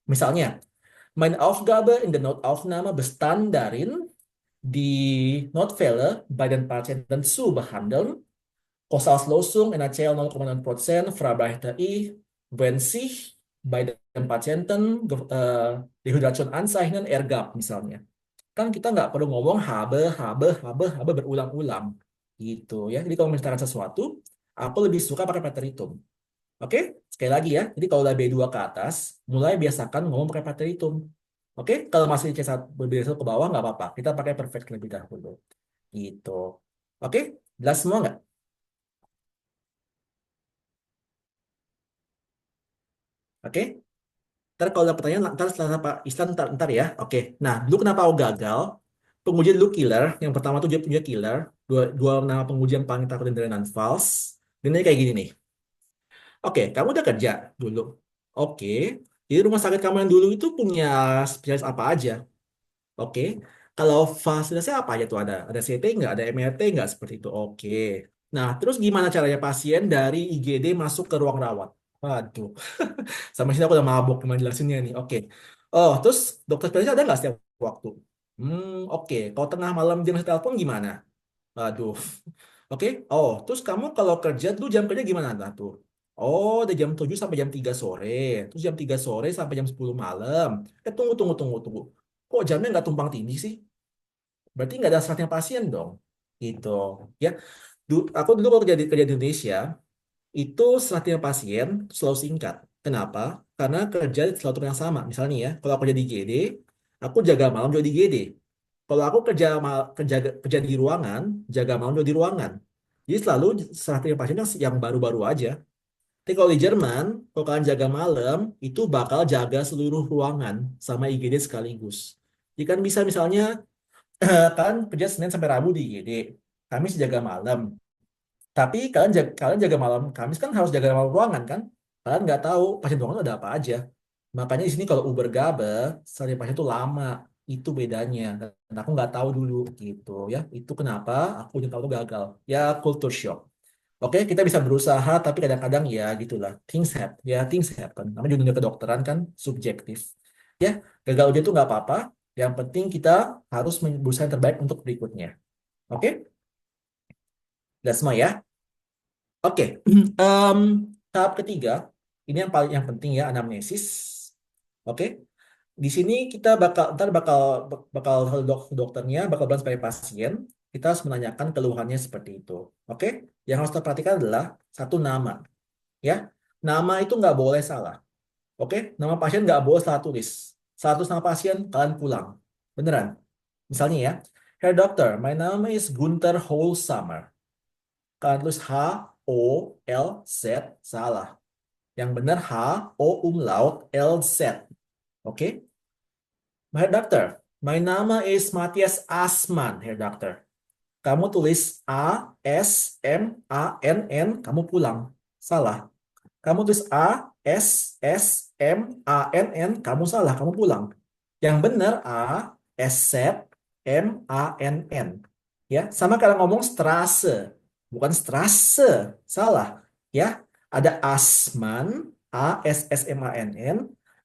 misalnya, Meine Aufgabe in der Notaufnahme bestand darin, die Notfälle bei den Patienten zu behandeln. Kausalslosung NaCl 0,9% verarbeitet ich, wenn sich bei den Patienten Dehydration Anzeichen ergab misalnya. Kan kita nggak perlu ngomong habe berulang-ulang gitu ya. Jadi kalau menceritakan sesuatu, aku lebih suka pakai preteritum. Oke, sekali lagi ya. Jadi kalau udah B2 ke atas, mulai biasakan ngomong pakai preteritum. Oke, kalau masih C1 berbeda ke bawah nggak apa-apa. Kita pakai perfect lebih dahulu. Gitu. Oke, jelas semua nggak? Oke, ntar kalau ada pertanyaan, ntar setelah Pak Islan, ntar ya. Oke, nah dulu kenapa aku gagal? Pengujian dulu killer. Yang pertama tuh dia punya killer. Dua nama pengujian paling takut dari non-false. Dan ini kayak gini nih. Oke, kamu udah kerja dulu. Oke, jadi rumah sakit kamu yang dulu itu punya spesialis apa aja? Oke, kalau fasilitasnya apa aja tuh? Ada CT nggak? Ada MRT nggak? Seperti itu. Oke. Nah, terus gimana caranya pasien dari IGD masuk ke ruang rawat? Waduh, sampai sini aku udah mabuk gimana jelasinnya nih. Oke. Oh, terus dokter spesialis ada nggak setiap waktu? Oke. Kalau tengah malam dia masih telepon gimana? Aduh. Oke. Oh, terus kamu kalau kerja dulu jam kerja gimana nah, tuh? Oh, dari jam 7 sampai jam 3 sore. Terus jam 3 sore sampai jam 10 malam. Tunggu. Kok jamnya nggak tumpang tindih sih? Berarti nggak ada seratnya pasien dong. Gitu. Ya, aku dulu kalau kerja di Indonesia, itu seratnya pasien selalu singkat. Kenapa? Karena kerja selalu tempat yang sama. Misalnya nih ya, kalau aku kerja di GD, aku jaga malam juga di GD. Kalau aku kerja di ruangan, jaga malam juga di ruangan. Jadi selalu seratnya pasien yang baru-baru aja. Tapi kalau di Jerman, kalau kalian jaga malam, itu bakal jaga seluruh ruangan sama IGD sekaligus. Jadi kan bisa misalnya kalian kerja Senin sampai Rabu di IGD, Kamis jaga malam. Tapi kalian jaga malam Kamis kan harus jaga malam ruangan kan? Kalian nggak tahu pasien ruangan ada apa aja. Makanya di sini kalau Uber Gabe, sari pasien itu lama. Itu bedanya. Dan aku nggak tahu dulu gitu ya. Itu kenapa aku udah tahu itu gagal. Ya culture shock. Oke, kita bisa berusaha, tapi kadang-kadang ya gitulah. Things happen. Namanya juga dunia kedokteran kan subjektif. Ya, gagal ujian itu nggak apa-apa. Yang penting kita harus berusaha yang terbaik untuk berikutnya. Oke, udah semua ya. Oke, tahap ketiga, ini yang paling yang penting ya, anamnesis. Oke, di sini kita bakal dokternya bakal bilang sebagai pasien, kita harus menanyakan keluhannya seperti itu. Oke, yang harus kita perhatikan adalah satu nama, ya. Nama itu nggak boleh salah. Oke, nama pasien nggak boleh salah tulis. Salah tulis nama pasien, kalian pulang. Beneran. Misalnya ya, Herr Dokter, my name is Gunther Holsamer. Kalian tulis H O L Z salah. Yang benar H O umlaut L Z. Oke? Herr Dokter, my nama is Matthias Asman, Herr Dokter. Kamu tulis A S M A N N, kamu pulang. Salah. Kamu tulis A S S M A N N, kamu salah, kamu pulang. Yang benar A S Z M A N N. Ya, sama kalau ngomong Strasse, bukan Strasse, salah. Ya, ada Asman, A S S M A N N,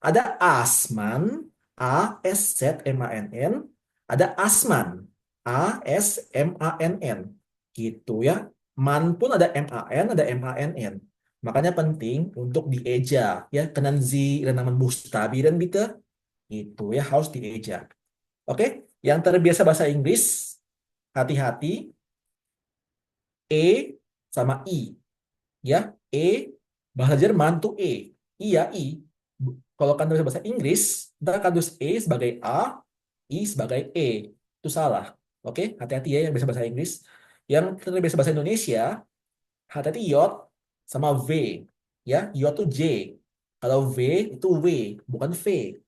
ada Asman, A S Z M A N N, ada Asman, A S M A N N. Gitu ya. Man pun ada M A N, ada M A N N. Makanya penting untuk dieja ya, kenan Sie Namen Buchstabieren bitte. Itu ya harus dieja. Oke, yang terbiasa bahasa Inggris hati-hati E sama I ya. Bahasa Jerman tuh I ya I. Kalau kan tulis bahasa Inggris, kita akan tulis E sebagai A, I sebagai E. Itu salah. Oke, hati-hati ya yang bisa bahasa Inggris. Yang terbiasa bahasa Indonesia, hati-hati yot sama V. Ya, yot tuh J. Kalau V itu W, bukan V.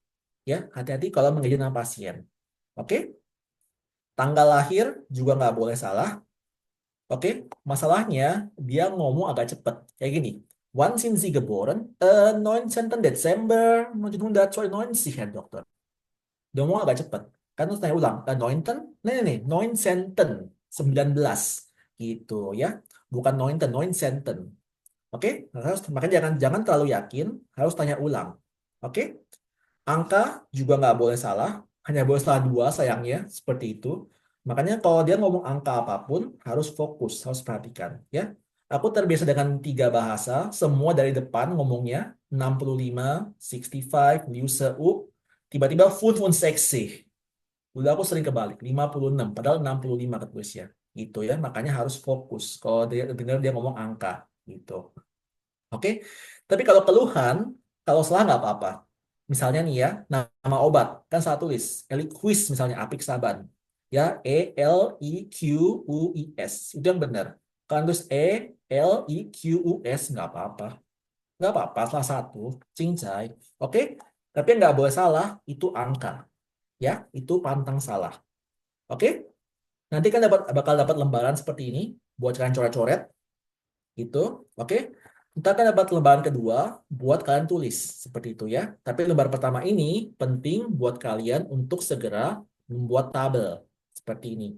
Ya, hati-hati kalau mengeja nama pasien. Oke, tanggal lahir juga nggak boleh salah. Oke, masalahnya dia ngomong agak cepat. Kayak gini. Wann sind Sie geboren? 19. Desember 1992, Herr Dokter. Dia ngomong agak cepat. Kan terus tanya ulang. 19? Nih, 19. 19. Gitu ya. Bukan 19, 19. Oke, makanya jangan terlalu yakin, harus tanya ulang. Oke, angka juga nggak boleh salah, hanya boleh salah dua sayangnya, seperti itu. Makanya kalau dia ngomong angka apapun, harus fokus, harus perhatikan. Ya, aku terbiasa dengan 3 bahasa, semua dari depan ngomongnya 65, 65, Liuse U, tiba-tiba fun seksi. Udah aku sering kebalik, 56, padahal 65 ketulisnya. Gitu ya, makanya harus fokus. Kalau dia dengar dia ngomong angka, gitu. Oke, tapi kalau keluhan, kalau salah nggak apa-apa. Misalnya nih ya, nama obat kan salah tulis, Eliquis misalnya Apik Saban, ya Eliquis itu yang benar. Kan terus Eliquus nggak apa-apa, nggak apa-apa salah satu, cincai, oke. Tapi yang nggak boleh salah itu angka, ya itu pantang salah, oke. Nanti kan bakal dapat lembaran seperti ini buat kalian coret-coret gitu, oke. Kita akan dapat lembaran kedua buat kalian tulis seperti itu ya. Tapi lembar pertama ini penting buat kalian untuk segera membuat tabel seperti ini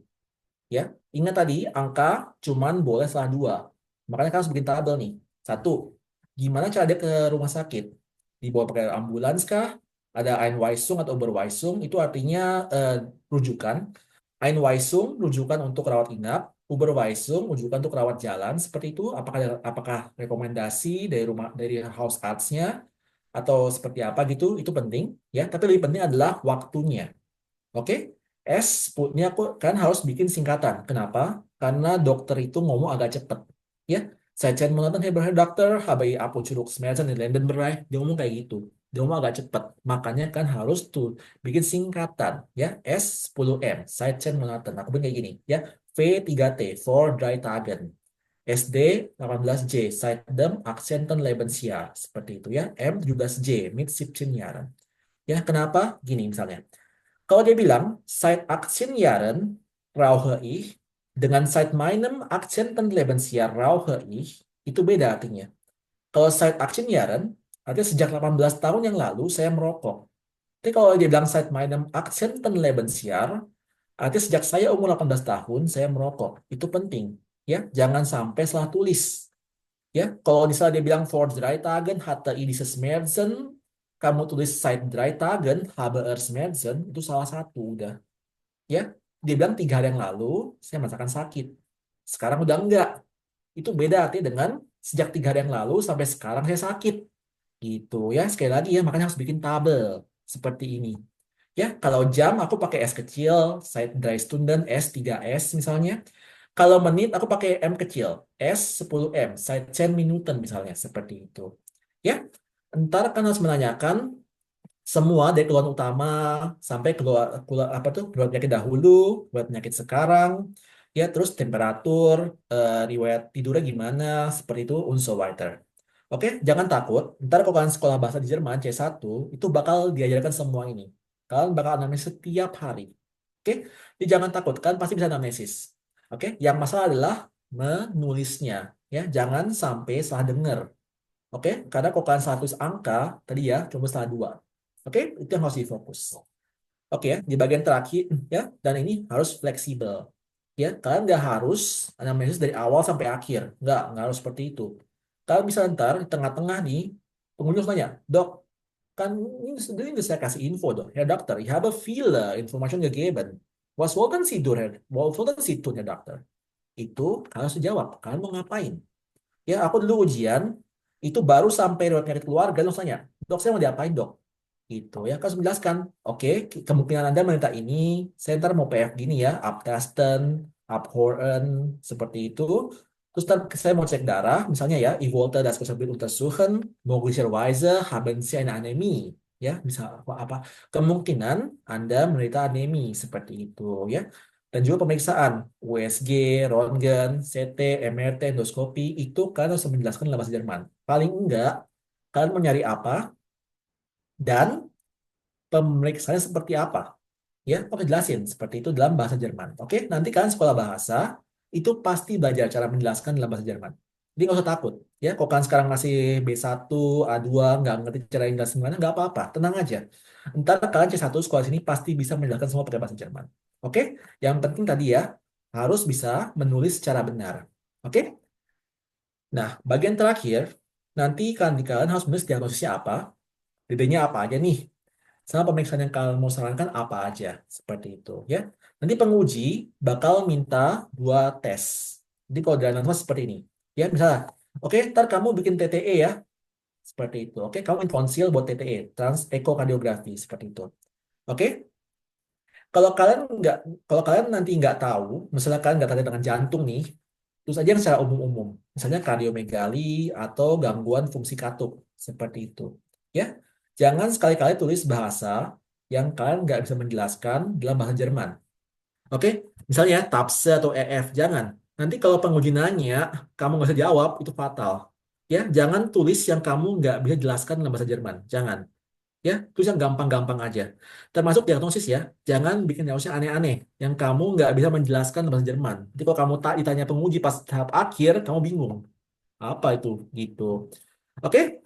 ya. Ingat tadi angka cuman boleh salah dua. Makanya kalian harus bikin tabel nih. Satu, gimana cara dia ke rumah sakit? Dibawa pakai ambulans kah? Ada Einweisung atau Oberweisung, itu artinya rujukan. Einweisung rujukan untuk rawat inap, Uberweisung rujukan untuk rawat jalan seperti itu. Apakah rekomendasi dari rumah dari house arts-nya atau seperti apa gitu? Itu penting ya. Tapi lebih penting adalah waktunya. Oke? Ini aku kan harus bikin singkatan. Kenapa? Karena dokter itu ngomong agak cepat. Ya, saya chat menonton Herr Dokter, habe aku curug smelten in Landenbereich. Dia ngomong kayak gitu. Dia ngomong agak cepat. Makanya kan harus tuh bikin singkatan. Ya, S10M. Saya chat menonton. Aku bikin kayak gini. Ya, V3T, for dry tagen. SD 18J, Seitdem Accenten Lebensjahr. Seperti itu ya. M17J, mit 17 Jahren. Ya, kenapa? Gini misalnya. Kalau dia bilang seit 18 Jahren rauche ich dengan seit meinem 18. Lebensjahr rauche ich, itu beda artinya. Kalau seit 18 Jahren, artinya sejak 18 tahun yang lalu saya merokok. Tapi kalau dia bilang seit meinem 18. Lebensjahr, artinya sejak saya umur 18 tahun saya merokok. Itu penting. Ya, jangan sampai salah tulis. Ya, kalau misalnya dia bilang for drei Tagen hatte ich dieses Schmerzen, kamu tulis seit drei Tagen habe er Schmerzen, itu salah satu udah. Ya, dia bilang 3 hari yang lalu saya merasakan sakit. Sekarang udah enggak. Itu beda artinya dengan sejak 3 hari yang lalu sampai sekarang saya sakit. Gitu ya. Sekali lagi ya, makanya harus bikin tabel seperti ini. Ya, kalau jam aku pakai S kecil, seit drei Stunden, S3S misalnya. Kalau menit aku pakai M kecil, S10M, seit 10 Minuten misalnya, seperti itu. Ya, ntar kan harus menanyakan semua dari keluhan utama sampai keluar apa tuh keluar penyakit dahulu, keluar penyakit sekarang, ya terus temperatur, riwayat tidurnya gimana, seperti itu und so weiter. Oke, jangan takut. Ntar kalau kalian sekolah bahasa di Jerman C1 itu bakal diajarkan semua ini. Kalian bakal anamnesis setiap hari. Oke, jadi jangan takut, kalian pasti bisa anamnesis. Oke, yang masalah adalah menulisnya, ya jangan sampai salah dengar. Oke, karena kalau kalian salah tulis angka tadi ya cuma salah dua. Oke, itu yang harus difokus. Oke ya, di bagian terakhir ya, dan ini harus fleksibel. Ya, kalian nggak harus anamnesis dari awal sampai akhir. Nggak harus seperti itu. Kalian bisa ntar di tengah-tengah nih, pengunjung tanya, dok, kan ini udah saya kasih info dok. Ya dokter, ich habe viele Informationen gegeben. Was wollten Sie tun, Was wollten Sie tun, ya dokter? Itu kalian harus jawab, kalian mau ngapain? Ya, aku dulu ujian, itu baru sampai riwayat penyakit keluarga, langsung tanya, dok saya mau diapain dok? Gitu ya, kan harus menjelaskan, oke, kemungkinan Anda meminta ini, saya ntar mau PF gini ya, abtasten, abhorren, seperti itu. Terus ntar saya mau cek darah, misalnya ya, ich wollte das Kurzblut untersuchen, möglicherweise haben Sie eine Anämie. Ya, bisa apa kemungkinan Anda menderita anemi seperti itu ya. Dan juga pemeriksaan USG, Röntgen, CT, MRT, endoskopi itu kan harus menjelaskan dalam bahasa Jerman. Paling enggak, kalian mau nyari apa dan pemeriksaannya seperti apa. Ya, aku jelasin seperti itu dalam bahasa Jerman. Oke, nanti kalian sekolah bahasa itu pasti belajar cara menjelaskan dalam bahasa Jerman. Jadi nggak usah takut. Ya, kalau kalian sekarang masih B1, A2, nggak ngerti cara Inggris gimana, nggak apa-apa. Tenang aja. Ntar kalian C1 sekolah sini pasti bisa menjelaskan semua pakai bahasa Jerman. Oke, yang penting tadi ya, harus bisa menulis secara benar. Oke, nah bagian terakhir, nanti kalian harus menulis diagnosisnya apa, DD-nya apa aja nih, sama pemeriksaan yang kalian mau sarankan apa aja seperti itu ya. Nanti penguji bakal minta 2 tes. Jadi kalau dalam nama seperti ini ya, misalnya oke ntar kamu bikin TTE ya seperti itu. Oke, kamu konsil buat TTE, trans ekokardiografi seperti itu. Oke, kalau kalian nanti nggak tahu, misalnya kalian nggak tahu dengan jantung nih, Terus aja yang secara umum-umum, misalnya kardiomegali atau gangguan fungsi katup, seperti itu. Ya, jangan sekali-kali tulis bahasa yang kalian nggak bisa menjelaskan dalam bahasa Jerman. Oke, misalnya Tapse atau EF, jangan. Nanti kalau penguji nanya, kamu nggak bisa jawab, itu fatal. Ya, jangan tulis yang kamu nggak bisa jelaskan dalam bahasa Jerman, jangan. Ya, tulis yang gampang-gampang aja. Termasuk diagnosis ya, jangan bikin diagnosis aneh-aneh yang kamu nggak bisa menjelaskan dalam bahasa Jerman. Jadi kalau kamu tak ditanya penguji pas tahap akhir, kamu bingung. Apa itu? Gitu. Oke,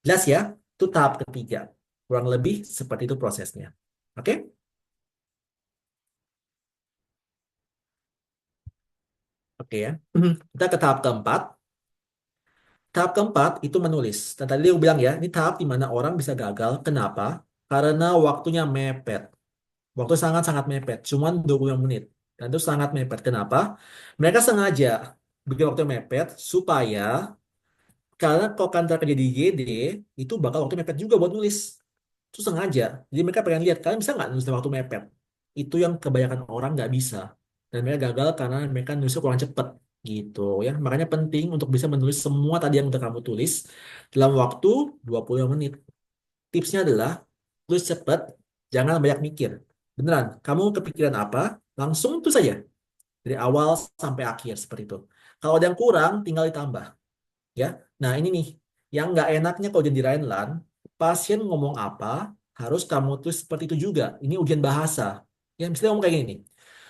jelas ya? Itu tahap ketiga. Kurang lebih seperti itu prosesnya. Oke? Oke ya. Kita ke tahap keempat. Tahap keempat itu menulis. Dan tadi aku bilang ya, ini tahap di mana orang bisa gagal. Kenapa? Karena waktunya mepet. Waktu sangat-sangat mepet. Cuman 25 menit. Dan itu sangat mepet. Kenapa? Mereka sengaja bikin waktu mepet supaya karena kalau kantor kerja di IGD itu bakal waktu mepet juga buat nulis. Itu sengaja. Jadi mereka pengen lihat, kalian bisa nggak nulis dalam waktu mepet? Itu yang kebanyakan orang nggak bisa. Dan mereka gagal karena mereka nulisnya kurang cepet. Gitu ya. Makanya penting untuk bisa menulis semua tadi yang udah kamu tulis dalam waktu 20 menit. Tipsnya adalah tulis cepet, jangan banyak mikir. Beneran, kamu kepikiran apa, langsung itu saja. Dari awal sampai akhir seperti itu. Kalau ada yang kurang, tinggal ditambah. Ya, nah ini nih, yang nggak enaknya kalau ujian di Rhineland, pasien ngomong apa, harus kamu tulis seperti itu juga. Ini ujian bahasa. Ya, misalnya ngomong kayak gini nih.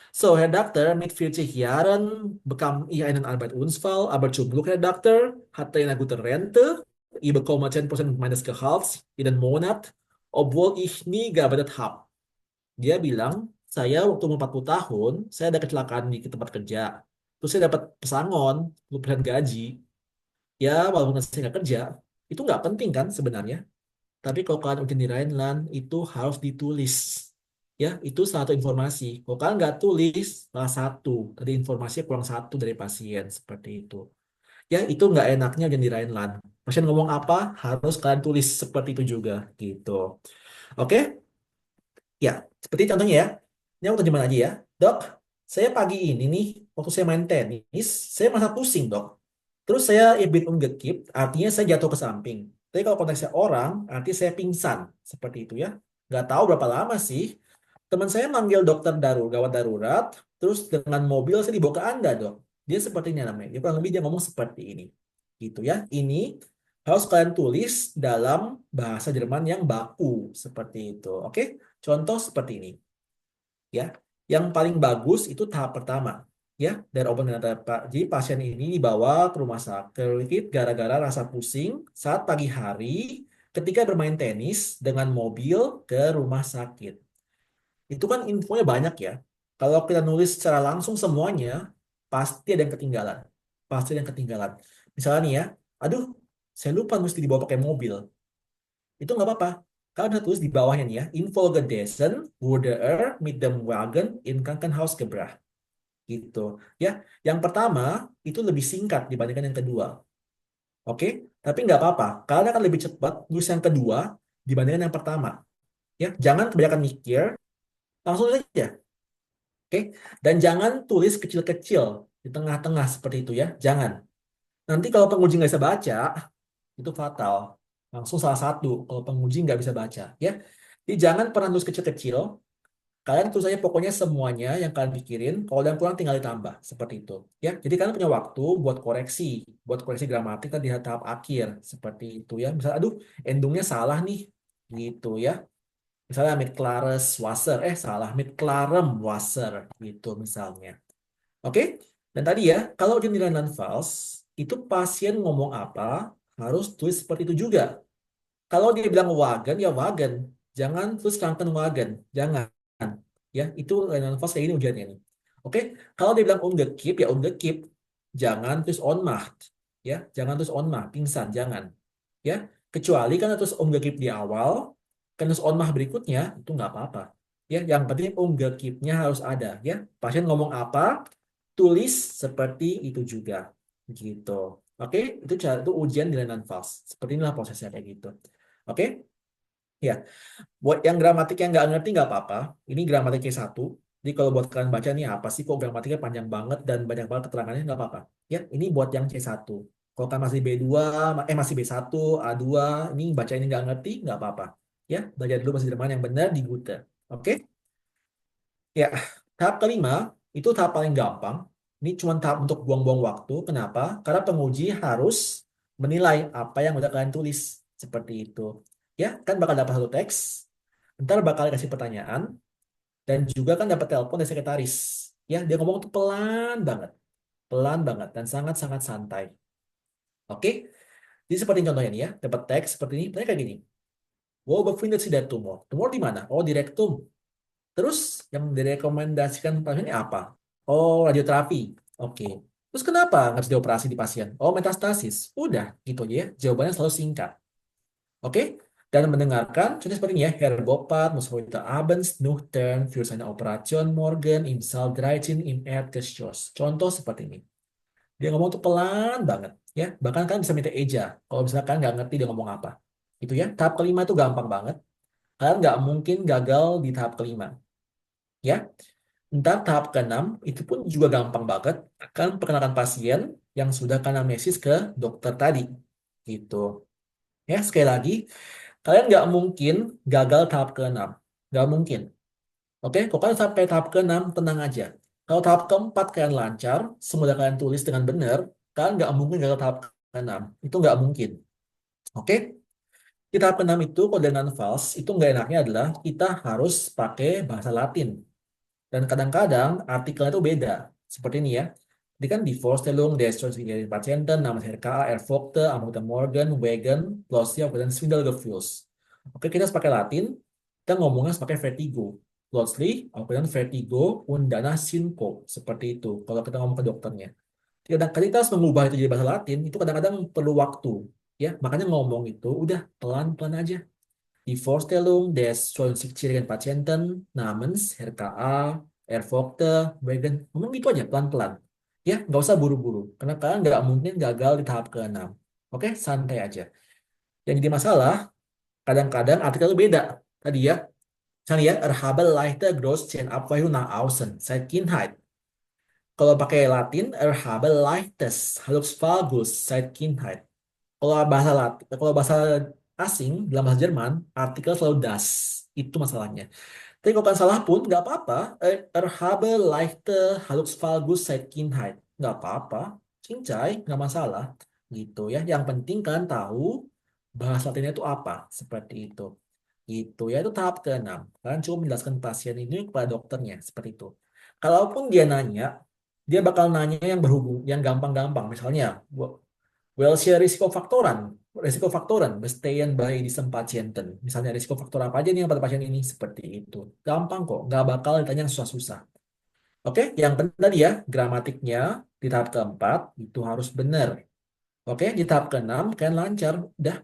So, Herr Doktor, mit 40 Jahren bekam ich einen Arbeitsunfall, aber zum Glück, Herr Doktor, hatte eine gute Rente. Ich bekomme 10% meines Gehalts jeden Monat, obwohl ich nie gearbeitet habe. Dia bilang, saya waktu umur 40 tahun, saya ada kecelakaan di tempat kerja. Terus saya dapat pesangon, 10% gaji. Ya, walaupun saya nggak kerja, itu nggak penting kan sebenarnya. Tapi kalau kalian ujian di Rhineland, itu harus ditulis. Ya, itu satu informasi. Kalau kalian nggak tulis, salah satu. Tadi informasinya kurang satu dari pasien. Seperti itu. Ya, itu nggak enaknya ujian di Rhineland. Pasien ngomong apa, harus kalian tulis seperti itu juga. Gitu. Oke? Ya, seperti contohnya ya. Ini aku terjemahan aja ya. Dok, saya pagi ini nih, waktu saya main tenis, saya merasa pusing, dok. Terus saya ibit unggekip, artinya saya jatuh ke samping. Tapi kalau konteksnya orang, artinya saya pingsan. Seperti itu ya. Nggak tahu berapa lama sih. Teman saya manggil dokter gawat darurat, terus dengan mobil saya dibawa ke Anda, dok. Dia seperti ini namanya. Dia kurang lebih dia ngomong seperti ini. Gitu ya. Ini harus kalian tulis dalam bahasa Jerman yang baku. Seperti itu. Oke? Contoh seperti ini. Ya. Yang paling bagus itu tahap pertama. Ya, dari obat Pak. Jadi pasien ini dibawa ke rumah sakit gara-gara rasa pusing saat pagi hari ketika bermain tenis dengan mobil ke rumah sakit. Itu kan infonya banyak ya. Kalau kita nulis secara langsung semuanya, pasti ada yang ketinggalan. Pasti ada yang ketinggalan. Misalnya nih ya, aduh, saya lupa mesti dibawa pakai mobil. Itu nggak apa-apa. Kalian bisa tulis di bawahnya nih ya. Infolgedessen wurde er mit dem Wagen in Krankenhaus gebracht. Gitu. Ya, yang pertama itu lebih singkat dibandingkan yang kedua. Oke, tapi nggak apa-apa. Kalian akan lebih cepat tulis yang kedua dibandingkan yang pertama. Ya, jangan kebanyakan mikir, langsung tulis aja. Oke, dan jangan tulis kecil-kecil di tengah-tengah seperti itu ya. Jangan. Nanti kalau penguji nggak bisa baca, itu fatal. Langsung salah satu kalau penguji nggak bisa baca ya. Jadi jangan pernah tulis kecil-kecil. Kalian tulis saja pokoknya semuanya yang kalian pikirin. Kalau ada yang kurang tinggal ditambah seperti itu ya. Jadi kalian punya waktu buat koreksi gramatik di tahap akhir seperti itu ya. Misalnya, aduh, endungnya salah nih, gitu ya. Misalnya mit klares Wasser, salah mit klarem Wasser gitu misalnya. Oke? Dan tadi ya, kalau di Rheinland-Pfalz itu pasien ngomong apa harus tulis seperti itu juga. Kalau dia bilang wagen ya wagen, jangan tulis Krankenwagen, jangan. Ya, itu Rheinland-Pfalz kayak ini ujiannya nih. Oke? Kalau dia bilang umgekip ya umgekip, jangan tulis Ohnmacht. Ya, jangan tulis Ohnmacht, pingsan, jangan. Ya, kecuali kan terus umgekip di awal, kan terus Ohnmacht berikutnya itu nggak apa-apa. Ya, yang penting umgekipnya harus ada. Ya, pasien ngomong apa, tulis seperti itu juga, gitu. Oke, itu cara itu ujian di Rheinland-Pfalz. Seperti inilah prosesnya kayak gitu. Oke, ya. Buat yang gramatik yang nggak ngerti nggak apa-apa. Ini gramatik C1. Jadi kalau buat kalian baca nih apa sih kok gramatiknya panjang banget dan banyak banget keterangannya nggak apa-apa. Ya, ini buat yang C1. Kalau kalian masih B2, masih B1, A2, ini baca ini nggak ngerti nggak apa-apa. Ya, belajar dulu bahasa Jerman yang benar di Gute. Oke? Ya, tahap kelima itu tahap paling gampang. Ini cuma tahap untuk buang-buang waktu. Kenapa? Karena penguji harus menilai apa yang udah kalian tulis. Seperti itu. Ya, kan bakal dapat satu teks. Ntar bakal dikasih pertanyaan. Dan juga kan dapat telepon dari sekretaris. Ya, dia ngomong tuh pelan banget. Pelan banget. Dan sangat-sangat santai. Oke? Jadi seperti contohnya nih ya. Dapat teks seperti ini. Tanya kayak gini. Wo befindet sich der Tumor? Tumor di mana? Oh, di rektum. Terus yang direkomendasikan pasiennya apa? Oh, radioterapi. Oke. Terus kenapa harus dioperasi di pasien? Oh, metastasis. Udah, gitu aja ya. Jawabannya selalu singkat. Oke? Dan mendengarkan, contohnya seperti ini ya. Herr Boppard muss heute abends nüchtern für seine Operation morgen im Saal 13 im Erdgeschoss. Contoh seperti ini. Dia ngomong tuh pelan banget. Ya, bahkan kan bisa minta eja. Kalau misalkan nggak ngerti dia ngomong apa. Itu ya. Tahap kelima itu gampang banget. Kalian nggak mungkin gagal di tahap kelima. Ya, ntar tahap keenam itu pun juga gampang banget. Akan perkenalkan pasien yang sudah anamnesis ke dokter tadi. Gitu. Ya, sekali lagi, kalian nggak mungkin gagal tahap keenam. Nggak mungkin. Oke, kalau kalian sampai tahap keenam, tenang aja. Kalau tahap keempat kalian lancar, semudah kalian tulis dengan benar, kalian nggak mungkin gagal tahap keenam. Itu nggak mungkin. Oke? Di tahap keenam itu, kode non-vals, itu nggak enaknya adalah kita harus pakai bahasa Latin. Dan kadang-kadang artikelnya itu beda. Seperti ini ya. Jadi kan di Vorstellung des Patienten namens RKA erfolgte am Guten Morgen wegen plötzlich dan Schwindelgefühls. Oke, kita harus pakai Latin. Kita ngomongnya harus pakai vertigo. Plötzlich dan vertigo und danach Syncope. Seperti itu. Kalau kita ngomong ke dokternya. Kadang-kadang kita harus mengubah itu jadi bahasa Latin. Itu kadang-kadang perlu waktu. Ya, makanya ngomong itu udah pelan-pelan aja. Die Vorstellung des schulpflichtigen Patienten namens RKA, erfolgte wegen, ngomong gitu aja pelan-pelan. Ya, nggak usah buru-buru. Karena kalian nggak mungkin gagal di tahap ke-6. Oke, santai aja. Yang jadi masalah, kadang-kadang artikel itu beda. Tadi ya, misalnya ya, habe leichte Großzehen Abweichung nach außen seit Kindheit. Kalau pakai Latin, habe leichtes Halsvalgus seit Kindheit. Kalau bahasa kalau bahasa asing dalam bahasa Jerman, artikel selalu das. Itu masalahnya. Tapi kalau kalian salah pun nggak apa-apa. Habe leichte Halsvalgus seit Kindheit. Nggak apa-apa. Cincai, nggak masalah. Gitu ya. Yang penting kalian tahu bahasa Latinnya itu apa. Seperti itu. Gitu ya. Itu tahap ke-6. Kalian cuma menjelaskan pasien ini kepada dokternya. Seperti itu. Kalaupun dia nanya, dia bakal nanya yang berhubung, yang gampang-gampang. Misalnya, welche Risikofaktoren, Risikofaktoren bestehen bei diesem Patienten. Misalnya risikofaktor apa aja nih yang pada pasien ini seperti itu. Gampang kok, nggak bakal ditanya yang susah-susah. Oke, yang penting tadi ya, gramatiknya di tahap keempat itu harus benar. Oke, di tahap keenam kalian lancar, udah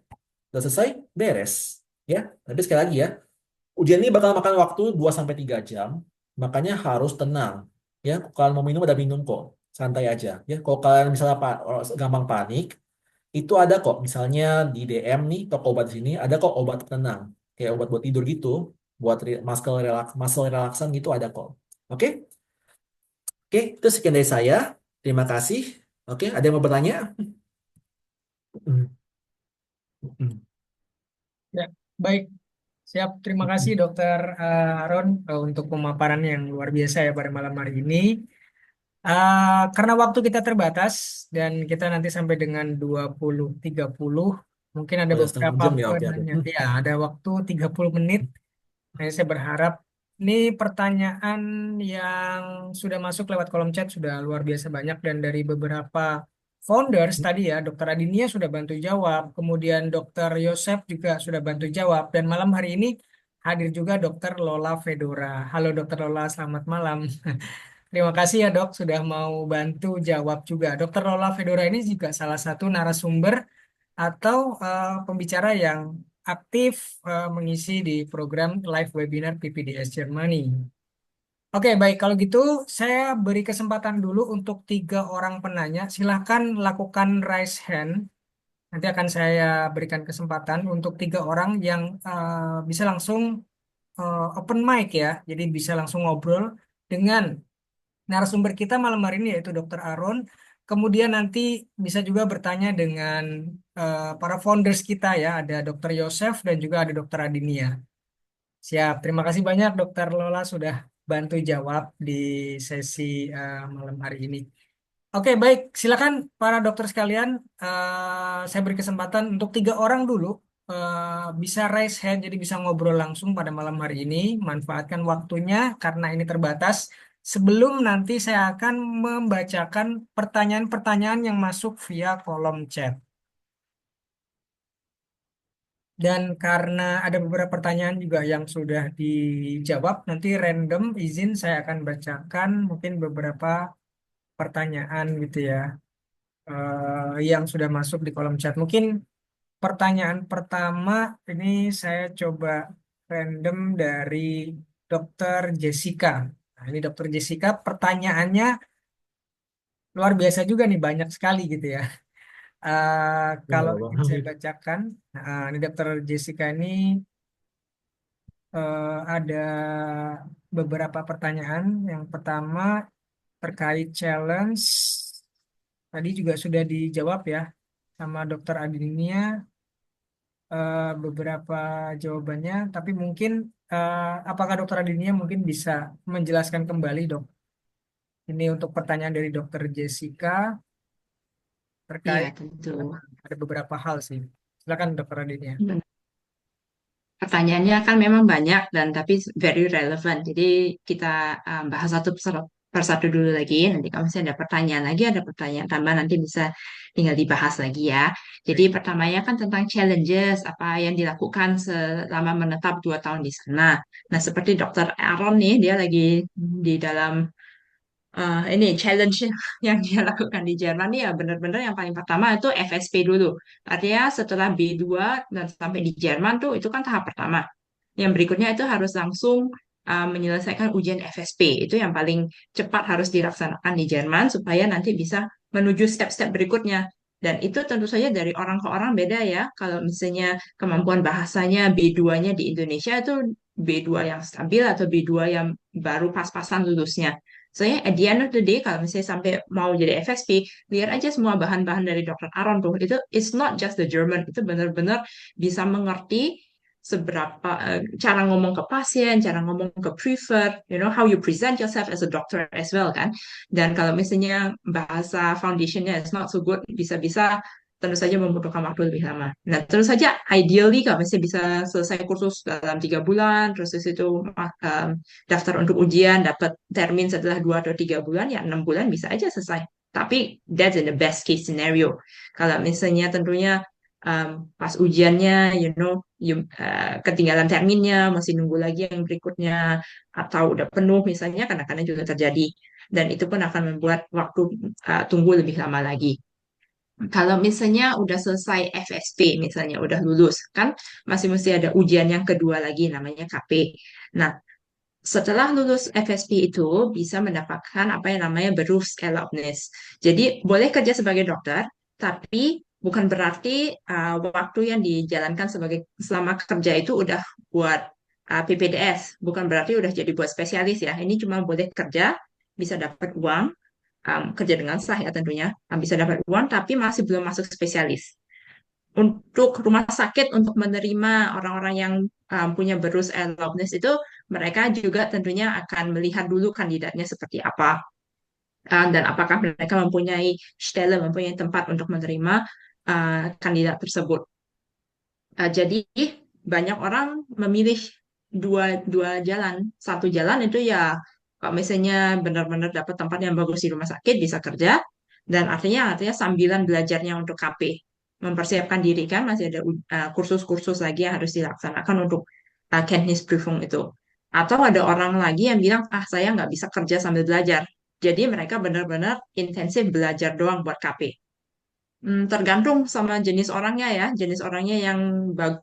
selesai, beres. Ya, tapi sekali lagi ya, ujian ini bakal makan waktu 2 sampai 3 jam, makanya harus tenang. Ya, kalau kalian mau minum ada minum kok, santai aja. Ya, kalau kalian misalnya gampang panik, itu ada kok, misalnya di DM nih, toko obat di sini, ada kok obat tenang. Kayak obat buat tidur gitu, buat muscle relaksan gitu ada kok. Oke? Oke, itu sekian dari saya. Terima kasih. Oke, ada yang mau bertanya? Ya, baik. Siap. Terima kasih Dokter Aaron untuk pemaparan yang luar biasa ya pada malam hari ini. Karena waktu kita terbatas dan kita nanti sampai dengan 20.30, mungkin ada Oh ya, setengah beberapa jam ya, oke, oke. penanya. Ya, ada waktu 30 menit. Nah, saya berharap ini pertanyaan yang sudah masuk lewat kolom chat sudah luar biasa banyak dan dari beberapa founders tadi ya, Dokter Adinia sudah bantu jawab, kemudian Dokter Yosef juga sudah bantu jawab dan malam hari ini hadir juga Dokter Lola Fedora. Halo Dokter Lola, selamat malam. Terima kasih ya dok sudah mau bantu jawab juga. Dokter Lola Fedora ini juga salah satu narasumber atau pembicara yang aktif mengisi di program live webinar PPDS Germany. Oke, baik. Kalau gitu, saya beri kesempatan dulu untuk 3 orang penanya. Silahkan lakukan raise hand. Nanti akan saya berikan kesempatan untuk 3 orang yang bisa langsung open mic ya. Jadi bisa langsung ngobrol dengan narasumber kita malam hari ini yaitu Dr. Aaron. Kemudian nanti bisa juga bertanya dengan para founders kita ya, ada Dr. Yosef dan juga ada Dr. Adinia. Siap, terima kasih banyak Dr. Lola sudah bantu jawab di sesi malam hari ini. Oke, baik. Silakan para dokter sekalian. Saya beri kesempatan untuk 3 orang dulu bisa raise hand, jadi bisa ngobrol langsung pada malam hari ini. Manfaatkan waktunya karena ini terbatas. Sebelum nanti saya akan membacakan pertanyaan-pertanyaan yang masuk via kolom chat. Dan karena ada beberapa pertanyaan juga yang sudah dijawab, nanti random izin saya akan bacakan mungkin beberapa pertanyaan gitu ya. Yang sudah masuk di kolom chat. Mungkin pertanyaan pertama ini saya coba random dari Dokter Jessica. Nah, ini Dokter Jessica, pertanyaannya luar biasa juga nih, banyak sekali gitu ya. Ya, Kalau nggak ingin apa-apa. saya bacakan, ini Dokter Jessica ini ada beberapa pertanyaan. Yang pertama terkait challenge, tadi juga sudah dijawab ya sama Dokter Adinia. Beberapa jawabannya, tapi mungkin apakah Dokter Adinia mungkin bisa menjelaskan kembali dok? Ini untuk pertanyaan dari Dokter Jessica Iya, terkait tentu. ada beberapa hal sih. Silakan Dokter Adinia. Pertanyaannya kan memang banyak dan tapi very relevant. Jadi kita bahas satu persatu dulu lagi. Nanti kalau misalnya ada pertanyaan lagi, ada pertanyaan tambahan nanti bisa tinggal dibahas lagi ya. Jadi Baik. pertamanya kan tentang challenges, apa yang dilakukan selama menetap 2 tahun di sana. Nah, seperti Dokter Aaron nih, dia lagi di dalam ini challenge yang dia lakukan di Jerman nih ya benar-benar yang paling pertama itu FSP dulu. Artinya setelah B2 dan sampai di Jerman tuh itu kan tahap pertama. Yang berikutnya itu harus langsung menyelesaikan ujian FSP. Itu yang paling cepat harus dilaksanakan di Jerman supaya nanti bisa menuju step-step berikutnya. Dan itu tentu saja dari orang ke orang beda ya. Kalau misalnya kemampuan bahasanya B2-nya di Indonesia itu B2 yang stabil atau B2 yang baru pas-pasan lulusnya. Saya at the end of the day kalau misalnya sampai mau jadi FSP, lihat aja semua bahan-bahan dari Dr. Aaron tuh. Itu it's not just the German, itu benar-benar bisa mengerti seberapa cara ngomong ke pasien, cara ngomong ke prefer, you know, how you present yourself as a doctor as well kan. Dan kalau misalnya bahasa foundationnya is not so good, bisa-bisa tentu saja membutuhkan waktu lebih lama. Nah, terus saja ideally kalau misalnya bisa selesai kursus dalam 3 bulan, terus itu daftar untuk ujian, dapat termin setelah 2 atau 3 bulan, ya 6 bulan bisa aja selesai. Tapi that's in the best case scenario. Kalau misalnya tentunya pas ujiannya, you know, ketinggalan terminnya, masih nunggu lagi yang berikutnya, atau udah penuh misalnya, kadang-kadang juga terjadi. Dan itu pun akan membuat waktu tunggu lebih lama lagi. Kalau misalnya udah selesai FSP, misalnya udah lulus, kan masih mesti ada ujian yang kedua lagi, namanya KP. Nah, setelah lulus FSP itu bisa mendapatkan apa yang namanya Berufserlaubnis. Jadi boleh kerja sebagai dokter, tapi bukan berarti waktu yang dijalankan sebagai selama kerja itu udah buat PPDS, bukan berarti udah jadi buat spesialis ya. Ini cuma boleh kerja, bisa dapat uang, kerja dengan sah ya tentunya, bisa dapat uang, tapi masih belum masuk spesialis. Untuk rumah sakit untuk menerima orang-orang yang punya Berufserlaubnis itu mereka juga tentunya akan melihat dulu kandidatnya seperti apa dan apakah mereka mempunyai Stelle, mempunyai tempat untuk menerima kandidat tersebut. Jadi banyak orang memilih dua jalan. Satu jalan itu ya kalau misalnya benar-benar dapat tempat yang bagus di rumah sakit bisa kerja dan artinya sambilan belajarnya untuk KP mempersiapkan diri kan masih ada kursus-kursus lagi yang harus dilaksanakan untuk Kenntnisprüfung itu. Atau ada orang lagi yang bilang saya nggak bisa kerja sambil belajar. Jadi mereka benar-benar intensif belajar doang buat KP. Tergantung sama jenis orangnya ya, jenis orangnya yang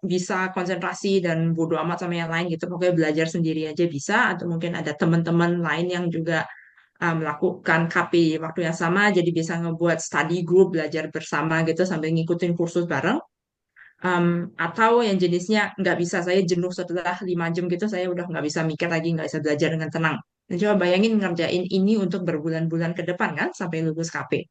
bisa konsentrasi dan bodo amat sama yang lain gitu, pokoknya belajar sendiri aja bisa, atau mungkin ada teman-teman lain yang juga melakukan KP waktu yang sama, jadi bisa ngebuat study group, belajar bersama gitu sambil ngikutin kursus bareng. Atau yang jenisnya nggak bisa, saya jenuh setelah 5 jam gitu, saya udah nggak bisa mikir lagi, nggak bisa belajar dengan tenang. Dan coba bayangin ngerjain ini untuk berbulan-bulan ke depan kan sampai lulus KP.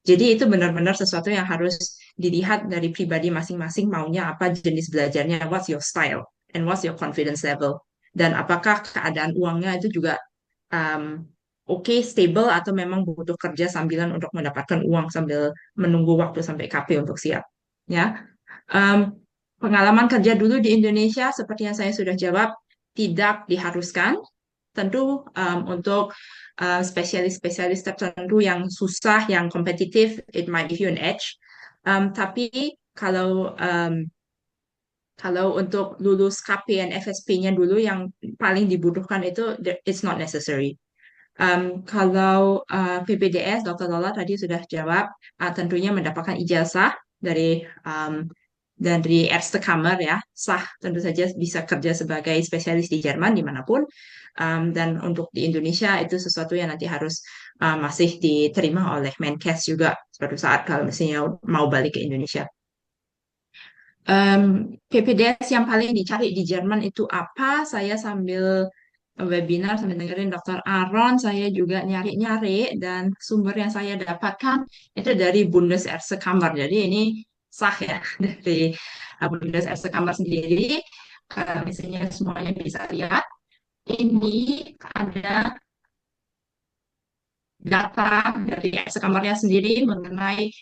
Jadi itu benar-benar sesuatu yang harus dilihat dari pribadi masing-masing maunya apa jenis belajarnya, what's your style and what's your confidence level. Dan apakah keadaan uangnya itu juga um, oke, stable atau memang butuh kerja sambilan untuk mendapatkan uang sambil menunggu waktu sampai KP untuk siap. Ya, Um, pengalaman kerja dulu di Indonesia seperti yang saya sudah jawab tidak diharuskan. Tentu untuk spesialis-spesialis tertentu yang susah, yang kompetitif, it might give you an edge. Tapi kalau untuk lulus KP dan FSP-nya dulu yang paling dibutuhkan itu it's not necessary. Kalau PPDS, Dr. Lola tadi sudah jawab, tentunya mendapatkan ijazah dari Ärztekammer ya, sah tentu saja bisa kerja sebagai spesialis di Jerman dimanapun. Dan untuk di Indonesia itu sesuatu yang nanti harus masih diterima oleh Menkes juga suatu saat kalau misalnya mau balik ke Indonesia. PPDS yang paling dicari di Jerman itu apa? Saya sambil webinar sambil dengerin Dr. Aaron, saya juga nyari-nyari dan sumber yang saya dapatkan itu dari Bundesärztekammer. Jadi ini sah ya dari Bundesärztekammer sendiri. Kalau misalnya semuanya bisa lihat, ini ada data dari Ärztekammernya sendiri mengenai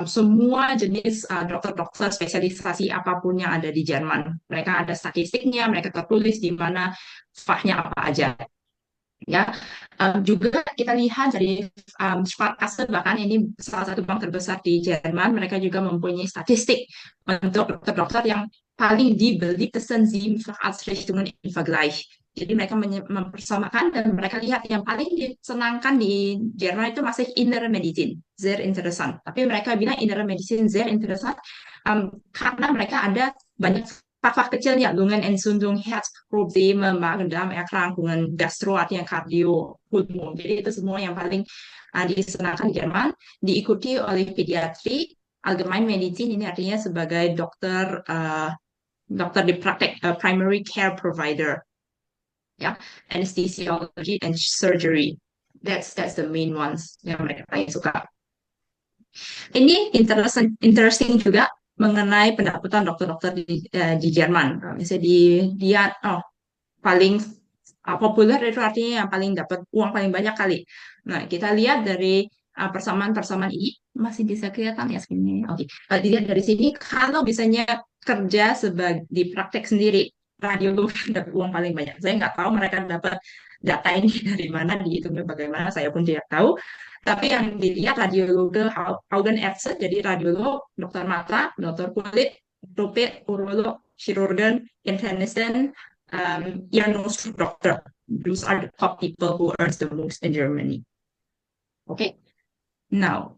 semua jenis dokter-dokter spesialisasi apapun yang ada di Jerman. Mereka ada statistiknya, mereka tertulis di mana fahnya apa aja. Ya, juga kita lihat dari Sparkasse, bahkan ini salah satu bank terbesar di Jerman, mereka juga mempunyai statistik untuk dokter-dokter yang paling dibeliebtesten 7 Facharztrichtungen im Vergleich. Jadi mereka mempersamakan dan mereka lihat yang paling disenangkan di Jerman itu masih Innere Medizin, sehr interessant. Tapi mereka bilang Innere Medizin sehr interessant karena mereka ada banyak fach-fach kecilnya, Lungenentzündung, Herzprobleme, Magen-Darm-Erkrankungen, Gastro, artinya kardio, pulmo. Jadi itu semua yang paling disenangkan di Jerman, diikuti oleh pediatri, Allgemeinmedizin, ini artinya sebagai dokter dokter di praktek, primary care provider, ya, anesthesiology and surgery. That's the main ones yang mereka paling suka. Ini interesting juga mengenai pendapatan dokter-dokter di Jerman. Misalnya dia paling populer itu artinya yang paling dapat uang paling banyak kali. Nah, kita lihat dari persamaan-persamaan ini masih bisa kelihatan ya sini. Oke, dilihat dari sini kalau misalnya kerja di praktek sendiri, radiolog dapat uang paling banyak. Saya nggak tahu mereka dapat data ini dari mana, dihitungnya bagaimana, saya pun tidak tahu. Tapi yang dilihat radiologe Augenärzte, jadi radiolog, dokter mata, dokter kulit, ortoped, urolog, chirurgen, internisten, ear, nose doctor. Those are the top people who earns the most in Germany. Okay. Now,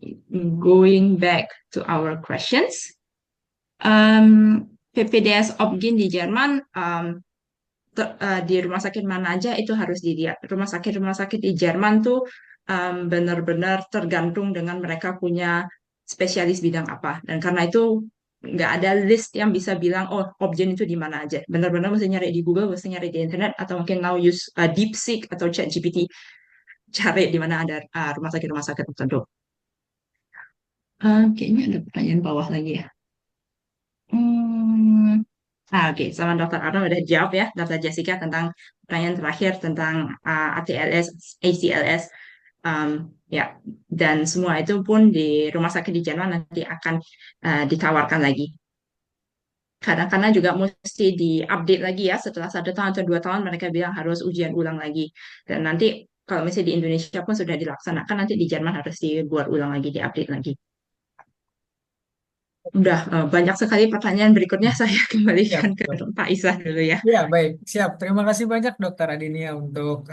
going back to our questions. PPDS Opgyn di Jerman di rumah sakit mana aja itu harus dilihat. Rumah sakit di Jerman tuh benar-benar tergantung dengan mereka punya spesialis bidang apa. Dan karena itu nggak ada list yang bisa bilang, oh, Opgyn itu di mana aja. Benar-benar mesti nyari di Google, mesti nyari di internet, atau mungkin now use DeepSeek atau ChatGPT. Cari di mana ada rumah sakit tertentu. Kayaknya ada pertanyaan bawah lagi ya. Oke, sama Dr. Arno udah jawab ya, Dr. Jessica tentang pertanyaan terakhir tentang ATLS, ACLS, ya, dan semua itu pun di rumah sakit di Jerman nanti akan ditawarkan lagi. Kadang-kadang juga mesti diupdate lagi ya, setelah 1 tahun atau 2 tahun mereka bilang harus ujian ulang lagi. Dan nanti kalau misalnya di Indonesia pun sudah dilaksanakan, nanti di Jerman harus dibuat ulang lagi, diupdate lagi. Udah banyak sekali pertanyaan, berikutnya saya kembalikan ke Pak Isah dulu ya. Ya, baik. Siap. Terima kasih banyak Dokter Adinia untuk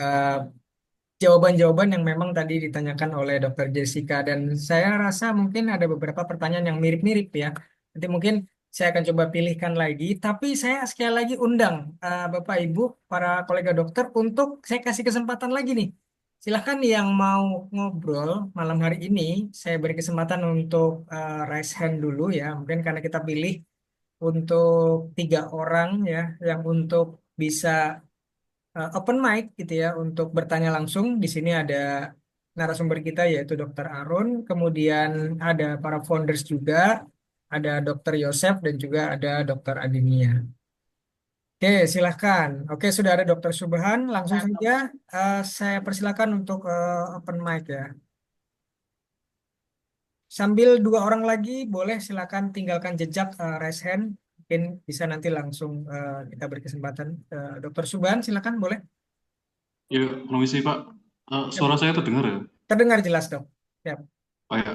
jawaban-jawaban yang memang tadi ditanyakan oleh Dokter Jessica. Dan saya rasa mungkin ada beberapa pertanyaan yang mirip-mirip ya. Nanti mungkin saya akan coba pilihkan lagi. Tapi saya sekali lagi undang Bapak Ibu, para kolega dokter untuk saya kasih kesempatan lagi nih. Silahkan yang mau ngobrol malam hari ini, saya beri kesempatan untuk raise hand dulu ya. Mungkin karena kita pilih untuk 3 orang ya, yang untuk bisa open mic gitu ya untuk bertanya langsung. Di sini ada narasumber kita yaitu Dr. Arun, kemudian ada para founders juga, ada Dr. Yosef dan juga ada Dr. Adinia. Oke, silahkan. Oke, sudah ada Dr. Subhan, langsung saja saya persilakan untuk open mic ya. Sambil dua orang lagi, boleh silakan tinggalkan jejak raise hand. Mungkin bisa nanti langsung kita beri kesempatan. Dr. Subhan, silakan boleh. Ya, permisi Pak. Ya, Suara saya terdengar ya? terdengar jelas dok. Ya. Pak ya.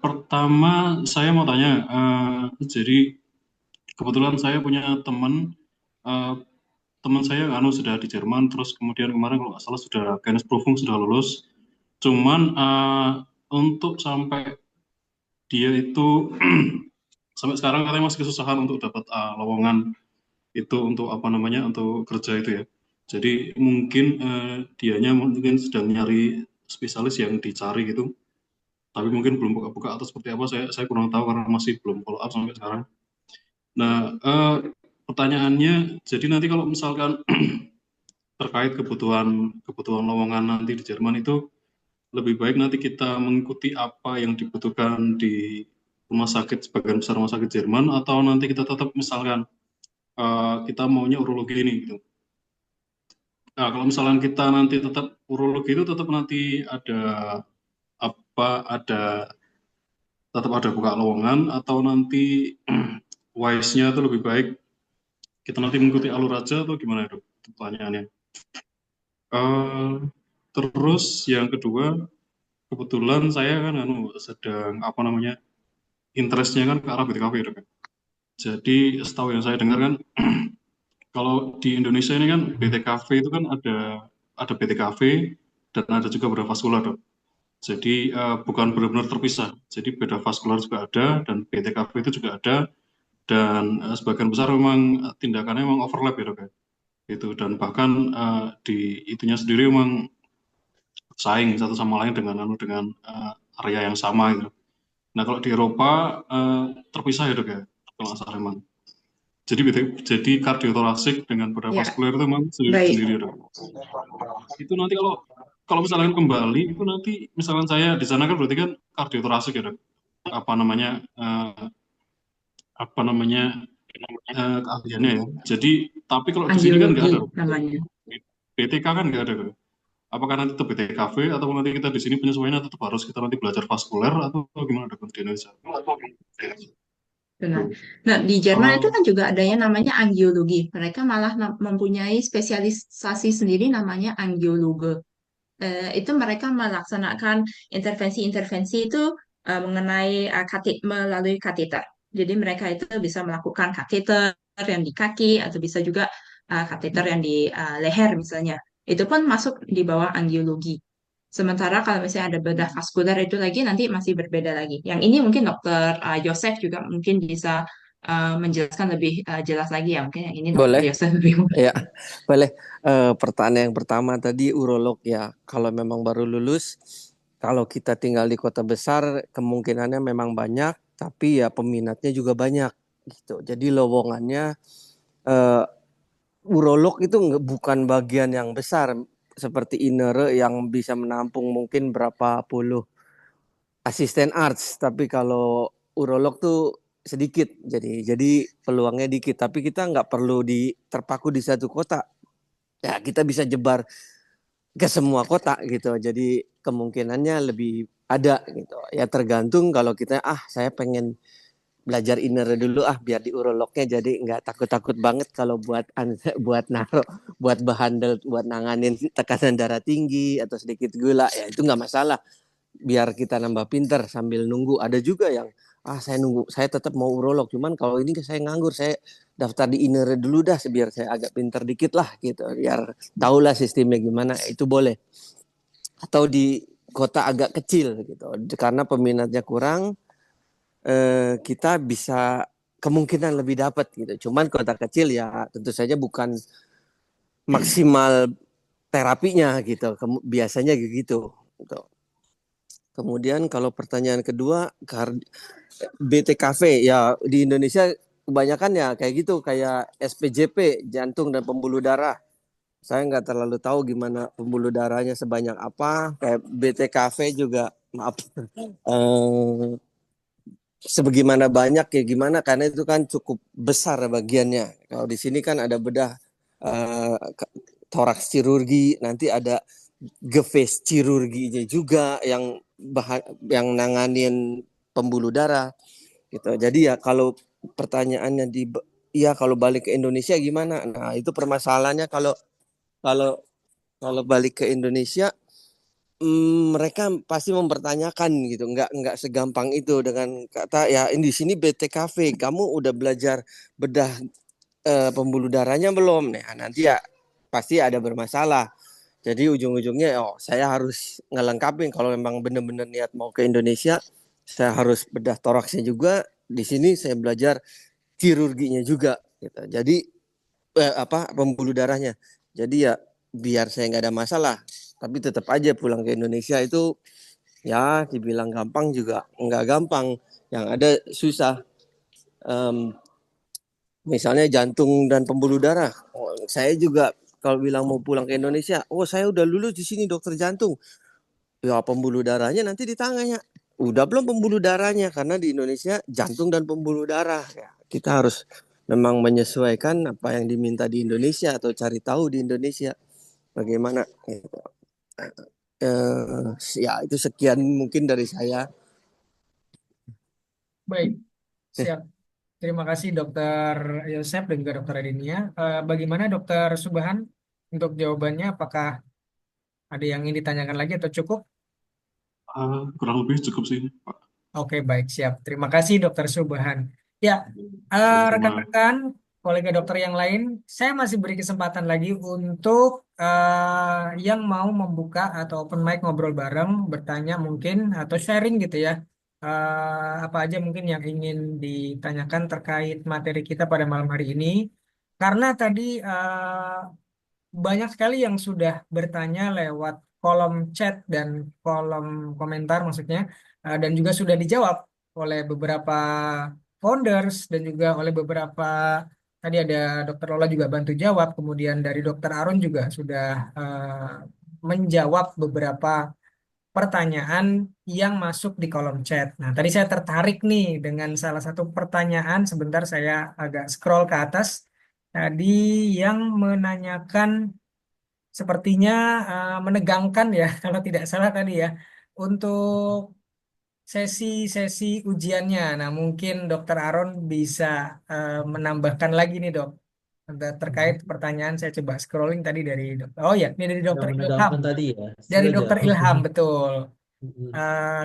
Pertama saya mau tanya, jadi kebetulan saya punya eh, teman saya sudah di Jerman, terus kemudian kemarin kalau nggak salah sudah Kennisprüfung sudah lulus. Cuman untuk sampai dia itu sampai sekarang katanya masih kesusahan untuk dapat lowongan itu untuk apa namanya untuk kerja itu ya. Jadi mungkin dianya mungkin sedang nyari spesialis yang dicari gitu, tapi mungkin belum buka-buka atau seperti apa. Saya kurang tahu karena masih belum follow up sampai sekarang. Nah, pertanyaannya, jadi nanti kalau misalkan terkait kebutuhan lowongan nanti di Jerman itu lebih baik nanti kita mengikuti apa yang dibutuhkan di rumah sakit sebagian besar rumah sakit Jerman, atau nanti kita tetap misalkan kita maunya urologi ini gitu. Nah, kalau misalkan kita nanti tetap urologi itu tetap nanti ada tetap ada buka lowongan, atau nanti wise-nya itu lebih baik kita nanti mengikuti alur aja atau gimana itu pertanyaannya. Eh, Terus yang kedua, kebetulan saya kan sedang apa namanya interestnya kan ke arah BTKV ya, Dok. Jadi setahu yang saya dengar kan kalau di Indonesia ini kan BTKV itu kan ada BTKV dan ada juga bedah vaskular, Dok. Jadi bukan benar-benar terpisah. Jadi bedah vaskular juga ada dan BTKV itu juga ada, dan sebagian besar memang tindakannya memang overlap ya, Dok ya. Itu dan bahkan di itunya sendiri memang saing satu sama lain dengan area yang sama gitu. Nah, kalau di Eropa terpisah ya, Dok ya. Kalau nggak salah memang. Jadi kardiotorasik dengan bedah Ya, vaskuler itu memang baik. sendiri-sendiri, Dok. Itu nanti kalau misalkan kembali itu nanti misalkan saya di sana kan berarti kan kardiotorasik ya, Dok. Apa namanya keahliannya ya. Jadi tapi kalau di sini kan nggak Angiologi ada. namanya. BTK kan nggak ada, Dok. Apakah nanti tetap BTKV atau nanti kita di sini penyesuaiannya tetap harus kita nanti belajar vaskuler atau gimana, Dok, di Indonesia? Benar. Nah, di Jerman itu Oh, kan juga ada yang namanya angiologi. Mereka malah mempunyai spesialisasi sendiri namanya angiologe. Itu mereka melaksanakan intervensi-intervensi itu mengenai melalui kateter. Jadi mereka itu bisa melakukan kateter yang di kaki atau bisa juga kateter yang di leher misalnya. Itu pun masuk di bawah angiologi. Sementara kalau misalnya ada bedah vaskuler itu lagi nanti masih berbeda lagi. Yang ini mungkin Dokter Yosef juga mungkin bisa menjelaskan lebih jelas lagi ya. Mungkin yang ini Dokter Boleh. Yosef lebih. Ya, boleh. Pertanyaan yang pertama tadi urolog ya. Kalau memang baru lulus, kalau kita tinggal di kota besar, kemungkinannya memang banyak, tapi ya peminatnya juga banyak gitu. Jadi lowongannya eh, urolog itu bukan bagian yang besar seperti INERE yang bisa menampung mungkin berapa puluh asisten arts, tapi kalau urolog tuh sedikit, jadi peluangnya dikit, tapi kita nggak perlu terpaku di satu kota ya, kita bisa jebar ke semua kota gitu, jadi kemungkinannya lebih ada gitu ya, tergantung kalau kita saya pengen belajar inner dulu biar di urolognya jadi nggak takut-takut banget kalau buat naruh buat behandle buat nanganin tekanan darah tinggi atau sedikit gula ya, itu nggak masalah, biar kita nambah pinter sambil nunggu. Ada juga yang saya tetap mau urolog, cuman kalau ini saya nganggur, saya daftar di INERE dulu dah biar saya agak pinter dikit lah gitu, biar tahulah sistemnya gimana, itu boleh. Atau di kota agak kecil gitu, karena peminatnya kurang, kita bisa kemungkinan lebih dapat gitu. Cuman kota kecil ya tentu saja bukan maksimal terapinya gitu, biasanya gitu. Kemudian kalau pertanyaan kedua, BTKV ya di Indonesia kebanyakan ya kayak gitu, kayak SPJP, jantung dan pembuluh darah. Saya nggak terlalu tahu gimana pembuluh darahnya sebanyak apa. Kayak BTKV juga, maaf, eh, sebagaimana banyak ya gimana, karena itu kan cukup besar bagiannya. Kalau di sini kan ada bedah toraks chirurgi, nanti ada gefes chirurginya juga yang nanganin pembuluh darah gitu. Jadi ya kalau pertanyaannya ya kalau balik ke Indonesia gimana? Nah, itu permasalahannya kalau kalau balik ke Indonesia, mereka pasti mempertanyakan gitu, nggak segampang itu dengan kata ya di sini BTKV, kamu udah belajar bedah pembuluh darahnya belum? Nah, nanti ya pasti ada bermasalah. Jadi ujung-ujungnya saya harus ngelengkapin kalau memang benar-benar niat mau ke Indonesia, saya harus bedah toraksnya juga. Di sini saya belajar kirurginya juga gitu. Jadi pembuluh darahnya. Jadi ya biar saya nggak ada masalah, tapi tetap aja pulang ke Indonesia itu ya dibilang gampang juga nggak gampang, yang ada susah. Em, Misalnya jantung dan pembuluh darah. Saya juga kalau bilang mau pulang ke Indonesia, saya udah lulus di sini dokter jantung. Ya pembuluh darahnya nanti ditanya, udah belum pembuluh darahnya, karena di Indonesia jantung dan pembuluh darah. Ya, kita harus memang menyesuaikan apa yang diminta di Indonesia atau cari tahu di Indonesia bagaimana. Gitu. Ya itu sekian mungkin dari saya. Baik, siap. Terima kasih Dokter Yosep dan juga Dokter Adinia. Bagaimana Dokter Subahan untuk jawabannya? Apakah ada yang ingin ditanyakan lagi atau cukup? Kurang lebih cukup sih, Pak. Oke, baik, siap. Terima kasih Dokter Subahan. Ya, Sama-sama. rekan-rekan, kolega dokter yang lain, saya masih beri kesempatan lagi untuk yang mau membuka atau open mic ngobrol bareng, bertanya mungkin atau sharing gitu ya. Apa aja mungkin yang ingin ditanyakan terkait materi kita pada malam hari ini. Karena tadi banyak sekali yang sudah bertanya lewat kolom chat dan kolom komentar maksudnya, dan juga sudah dijawab oleh beberapa founders dan juga oleh beberapa, tadi ada Dokter Lola juga bantu jawab, kemudian dari Dokter Aron juga sudah menjawab beberapa pertanyaan yang masuk di kolom chat. Nah, tadi saya tertarik nih dengan salah satu pertanyaan, sebentar saya agak scroll ke atas. Tadi yang menanyakan sepertinya menegangkan ya, kalau tidak salah tadi ya, untuk sesi-sesi ujiannya. Nah, mungkin Dokter Aaron bisa menambahkan lagi nih dok, terkait pertanyaan. Saya coba scrolling tadi dari dokter. Oh ya, ini dari Yang Dokter Ilham. menegangkan tadi ya, Dari sudah. Dokter Ilham, betul.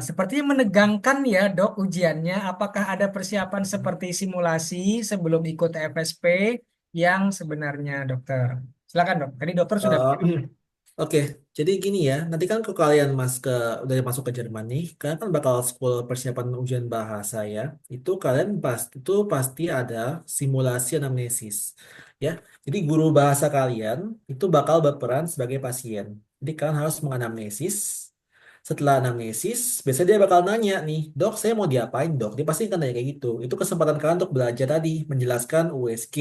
Sepertinya menegangkan ya dok ujiannya. Apakah ada persiapan seperti simulasi sebelum ikut FSP yang sebenarnya dokter? Silakan dok. Tadi dokter sudah. Oke, jadi gini ya, nanti kan kalau kalian udah masuk ke Jerman nih, kalian kan bakal school persiapan ujian bahasa ya. Itu pasti ada simulasi anamnesis, ya. Jadi guru bahasa kalian itu bakal berperan sebagai pasien. Jadi kalian harus menganamnesis. Setelah anamnesis, biasanya dia bakal nanya nih, dok, saya mau diapain dok? Dia pasti akan nanya kayak gitu. Itu kesempatan kalian untuk belajar tadi, menjelaskan USG,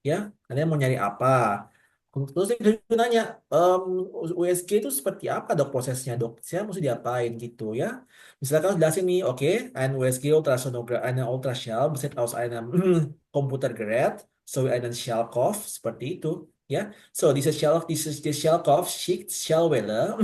ya. Kalian mau nyari apa? Terus dia nanya, "Em, USG itu seperti apa dok prosesnya dok? Saya mesti diapain gitu ya? Misalkan jelasin nih, oke, ein USG Ultrasonogramm, eine Ultraschall besteht aus einem Computergerät sowie einen Schallkopf, seperti itu ya. So, dieses Schallkopf schickt Schallwelle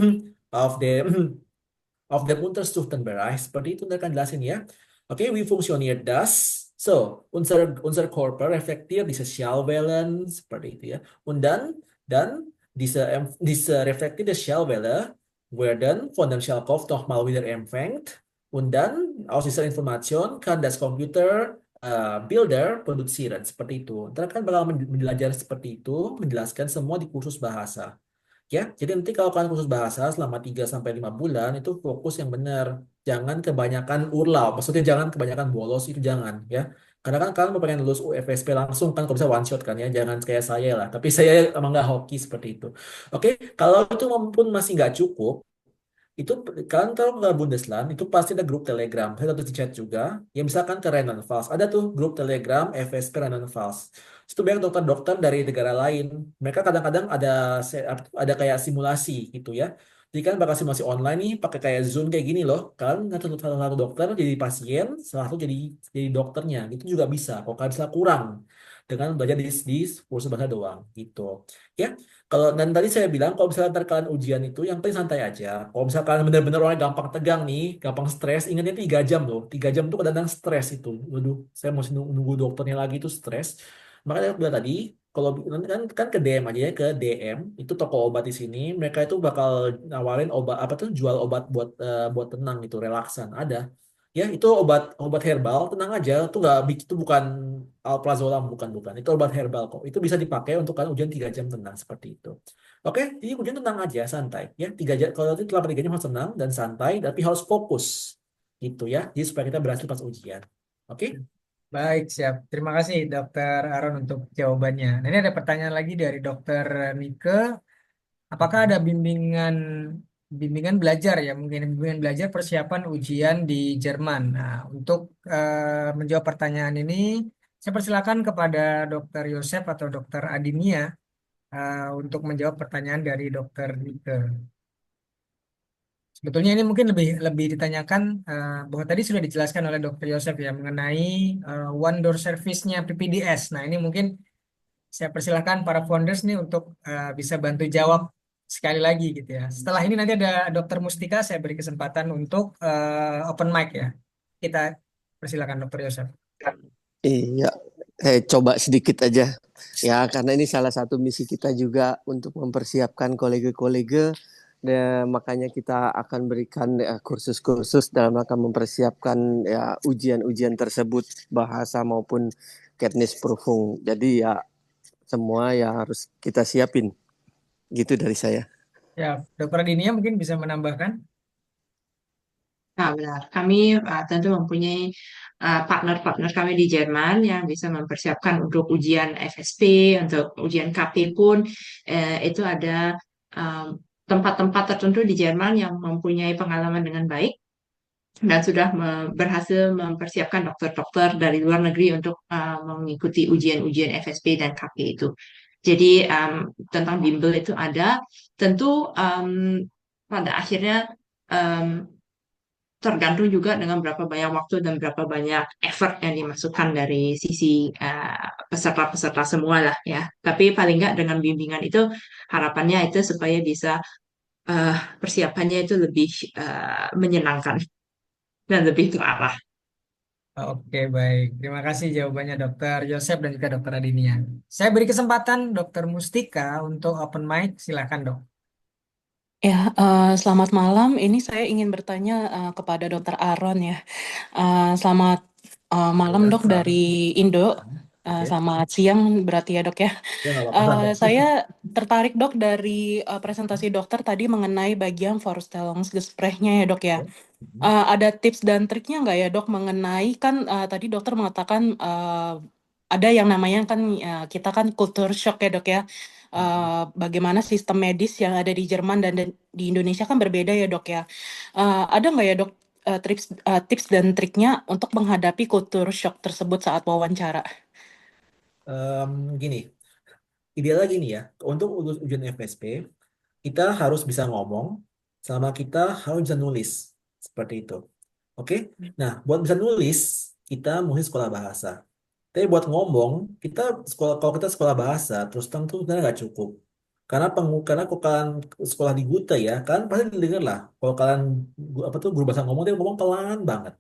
auf dem untersuchten Bereich, seperti itu mereka jelasin ya. Oke, wie funktioniert das? So, unser Körper reflektiert diese Schallwellen, seperti itu ya. Und dann diese reflektierte Schallwelle werden von dem Schallkopf nochmal wieder empfängt. Und dann aus dieser Information kann das Computer Bilder produzieren, seperti itu. Ntar kan bakal belajar seperti itu, menjelaskan semua di kursus bahasa. Ya, jadi nanti kalau kalian kursus bahasa selama 3 sampai 5 bulan itu fokus yang benar. Jangan kebanyakan urlau. Maksudnya jangan kebanyakan bolos, itu jangan ya. Karena kan kalian mau pengen lulus UFSP langsung kan, kalau bisa one shot kan ya. Jangan kayak saya lah. Tapi saya emang nggak hoki seperti itu. Oke, kalau itu pun masih nggak cukup, itu kalian kalau ke Bundesland itu pasti ada grup Telegram. Saya tulis di chat juga. Ya misalkan ke Rheinland-Pfalz ada tuh grup Telegram FSP Rheinland-Pfalz. Itu banyak dokter-dokter dari negara lain. Mereka kadang-kadang ada kayak simulasi gitu ya. Jadi kan bakal simulasi online nih pakai kayak Zoom kayak gini loh. Kan satu dokter jadi pasien, salah satu jadi dokternya. Gitu juga bisa. Kalau kalian misalnya kurang dengan belajar di kursus bahasa doang gitu. Ya, kalau dan tadi saya bilang kalau misalnya ntar kalian ujian itu yang penting santai aja. Kalau misalnya kalian benar-benar orangnya gampang tegang nih, gampang stres, ingatnya 3 jam loh. 3 jam itu kadang-kadang stres itu. Waduh, saya mesti nunggu dokternya lagi itu stres. Makanya aku bilang tadi, kalau nanti kan ke DM aja ya, ke DM itu toko obat di sini, mereka itu bakal nawarin obat apa tuh jual obat buat tenang itu relaksan ada. Ya itu obat obat herbal tenang aja itu nggak itu bukan alprazolam bukan itu obat herbal kok itu bisa dipakai untuk kan ujian 3 jam tenang seperti itu. Oke, jadi ujian tenang aja santai ya 3 jam kalau nanti selama 3 jam harus tenang dan santai tapi harus fokus gitu ya jadi supaya kita berhasil pas ujian. Oke. Baik, siap. Terima kasih Dokter Aaron untuk jawabannya. Nah, ini ada pertanyaan lagi dari Dokter Nike. Apakah ada bimbingan bimbingan belajar ya, mungkin bimbingan belajar persiapan ujian di Jerman. Nah, untuk menjawab pertanyaan ini, saya persilakan kepada Dokter Yosef atau Dokter Adinia untuk menjawab pertanyaan dari Dokter Nike. Sebetulnya ini mungkin lebih lebih ditanyakan bahwa tadi sudah dijelaskan oleh Dokter Yosef ya mengenai one door service-nya PPDS. Nah, ini mungkin saya persilahkan para founders nih untuk bisa bantu jawab sekali lagi gitu ya. Setelah ini nanti ada Dokter Mustika, saya beri kesempatan untuk open mic ya. Kita persilakan Dokter Yosef. Iya, coba sedikit aja. Ya, karena ini salah satu misi kita juga untuk mempersiapkan kolega-kolega. Makanya kita akan berikan kursus-kursus dalam rangka mempersiapkan ya ujian-ujian tersebut, bahasa maupun Kennisprüfung. Jadi ya semua ya harus kita siapin. Gitu dari saya. Ya, Dokter Dinia mungkin bisa menambahkan. Nah, benar. Kami tentu mempunyai partner-partner kami di Jerman yang bisa mempersiapkan untuk ujian FSP, untuk ujian KP pun itu ada um, tempat-tempat tertentu di Jerman yang mempunyai pengalaman dengan baik dan sudah berhasil mempersiapkan dokter-dokter dari luar negeri untuk mengikuti ujian-ujian FSP dan KP itu. Jadi tentang bimbel itu ada, tentu pada akhirnya um, tergantung juga dengan berapa banyak waktu dan berapa banyak effort yang dimasukkan dari sisi peserta-peserta semua lah ya. Tapi paling nggak dengan bimbingan itu harapannya itu supaya bisa persiapannya itu lebih menyenangkan dan lebih terarah. Oke, baik. Terima kasih jawabannya Dokter Yosef dan juga Dokter Adinia. Saya beri kesempatan Dokter Mustika untuk open mic. Silakan, Dok. Ya, selamat malam. Ini saya ingin bertanya kepada Dokter Aaron ya. Selamat malam dok dari Indo. Selamat siang berarti ya dok ya. Ya, nggak apa-apa. Saya tertarik dok dari presentasi dokter tadi mengenai bagian Vorstellungsgesprächnya ya dok ya. Ada tips dan triknya nggak ya dok mengenai kan tadi dokter mengatakan ada yang namanya kan kita kan culture shock ya dok ya. Bagaimana sistem medis yang ada di Jerman dan di Indonesia kan berbeda ya dok ya. Ada nggak ya dok tips dan triknya untuk menghadapi culture shock tersebut saat wawancara? Gini, idealnya gini ya, untuk ujian FSP, kita harus bisa ngomong, sama kita harus bisa nulis, seperti itu. Oke? Nah, buat bisa nulis, kita mesti sekolah bahasa. Tapi buat ngomong, kalau kita sekolah bahasa, terus terang tuh sebenarnya nggak cukup. Karena kalau kalian sekolah di Gute ya, kan pasti dengar lah. Kalau kalian apa tuh guru bahasa ngomong, dia ngomong pelan banget,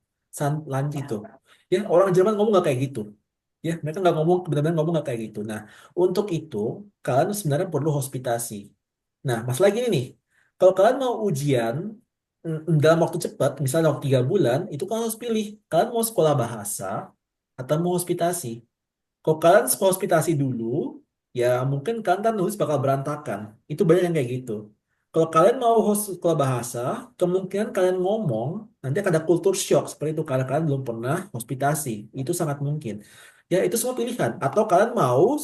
itu. Ya, orang Jerman ngomong nggak kayak gitu. Ya, mereka nggak ngomong, benar-benar ngomong nggak kayak gitu. Nah, untuk itu, kalian sebenarnya perlu hospitasi. Nah, masalah gini nih, kalau kalian mau ujian dalam waktu cepat, misalnya waktu 3 bulan, itu kalian harus pilih. Kalian mau sekolah bahasa atau mau hospitasi. Kalau kalian hospitasi dulu, ya mungkin kalian kan nulis bakal berantakan. Itu banyak yang kayak gitu. Kalau kalian mau sekolah bahasa, kemungkinan kalian ngomong, nanti akan ada culture shock seperti itu karena kalian belum pernah hospitasi. Itu sangat mungkin. Ya, itu semua pilihan. Atau kalian mau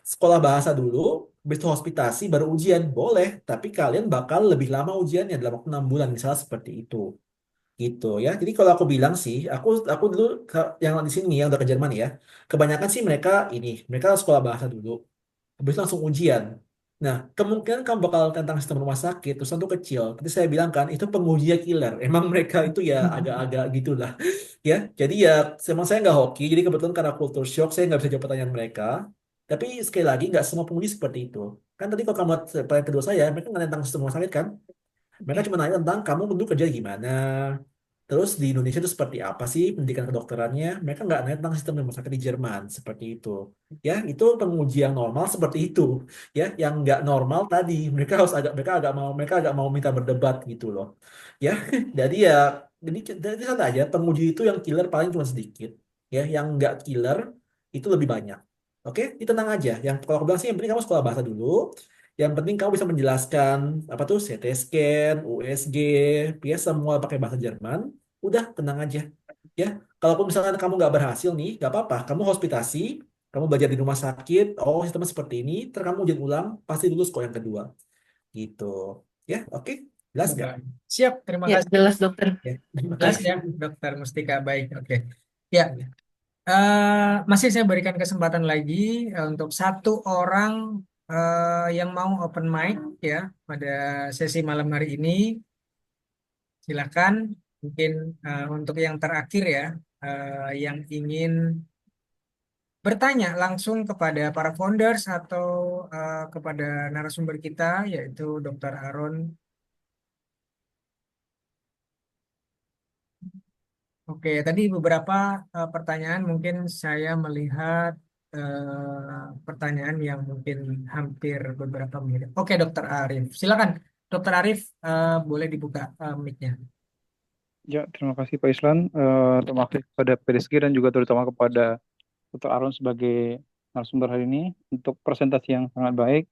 sekolah bahasa dulu, habis itu hospitasi, baru ujian. Boleh, tapi kalian bakal lebih lama ujiannya dalam waktu 6 bulan, misalnya seperti itu. gitu ya. Jadi kalau aku bilang sih, aku dulu yang di sini yang udah ke Jerman ya, kebanyakan sih mereka sekolah bahasa dulu, habis itu langsung ujian. Nah, kemungkinan kamu bakal tentang sistem rumah sakit, terus itu kecil. Tadi saya bilang kan, itu pengujinya killer. Emang mereka itu ya agak-agak gitulah, ya. Jadi ya, emang saya nggak hoki. Jadi kebetulan karena culture shock, saya nggak bisa jawab pertanyaan mereka. Tapi sekali lagi, nggak semua penguji seperti itu. Kan tadi kalau kamu lihat pertanyaan kedua saya, mereka nggak tentang sistem rumah sakit kan? Mereka cuma nanya tentang kamu dulu kerja gimana, terus di Indonesia itu seperti apa sih pendidikan kedokterannya. Mereka nggak nanya tentang sistem rumah sakit di Jerman seperti itu. Ya, itu penguji yang normal seperti itu. Ya, yang nggak normal tadi mereka agak mau minta berdebat gitu loh. Ya, jadi ya jadi santai aja. Penguji itu yang killer paling cuma sedikit. Ya, yang nggak killer itu lebih banyak. Oke, itu tenang aja. Yang kalau aku bilang sih yang penting kamu sekolah bahasa dulu. Yang penting kamu bisa menjelaskan apa tuh CT scan, USG, ya semua pakai bahasa Jerman. Udah tenang aja. Ya, kalaupun misalkan kamu nggak berhasil nih, nggak apa-apa. Kamu hospitasi, kamu belajar di rumah sakit. Oh, sistemnya seperti ini. Terus kamu ujian ulang, pasti lulus kok yang kedua. Gitu. Ya, oke. Jelas nggak? Siap, terima Ya, kasih. jelas dokter. Ya, terima Jelas kasih. ya, Dokter Mustika. Baik, oke. Ya, masih saya berikan kesempatan lagi untuk satu orang yang mau open mic ya pada sesi malam hari ini. Silakan. Mungkin untuk yang terakhir ya, yang ingin bertanya langsung kepada para founders atau kepada narasumber kita, yaitu Dr. Aaron. Oke, tadi beberapa pertanyaan mungkin saya melihat pertanyaan yang mungkin hampir beberapa mirip. Oke, Dokter Arif, silakan. Dokter Arif, boleh dibuka mic-nya. Ya, terima kasih Pak Islan. Terima kasih kepada PDSG dan juga terutama kepada Dr. Aaron sebagai narasumber hari ini untuk presentasi yang sangat baik.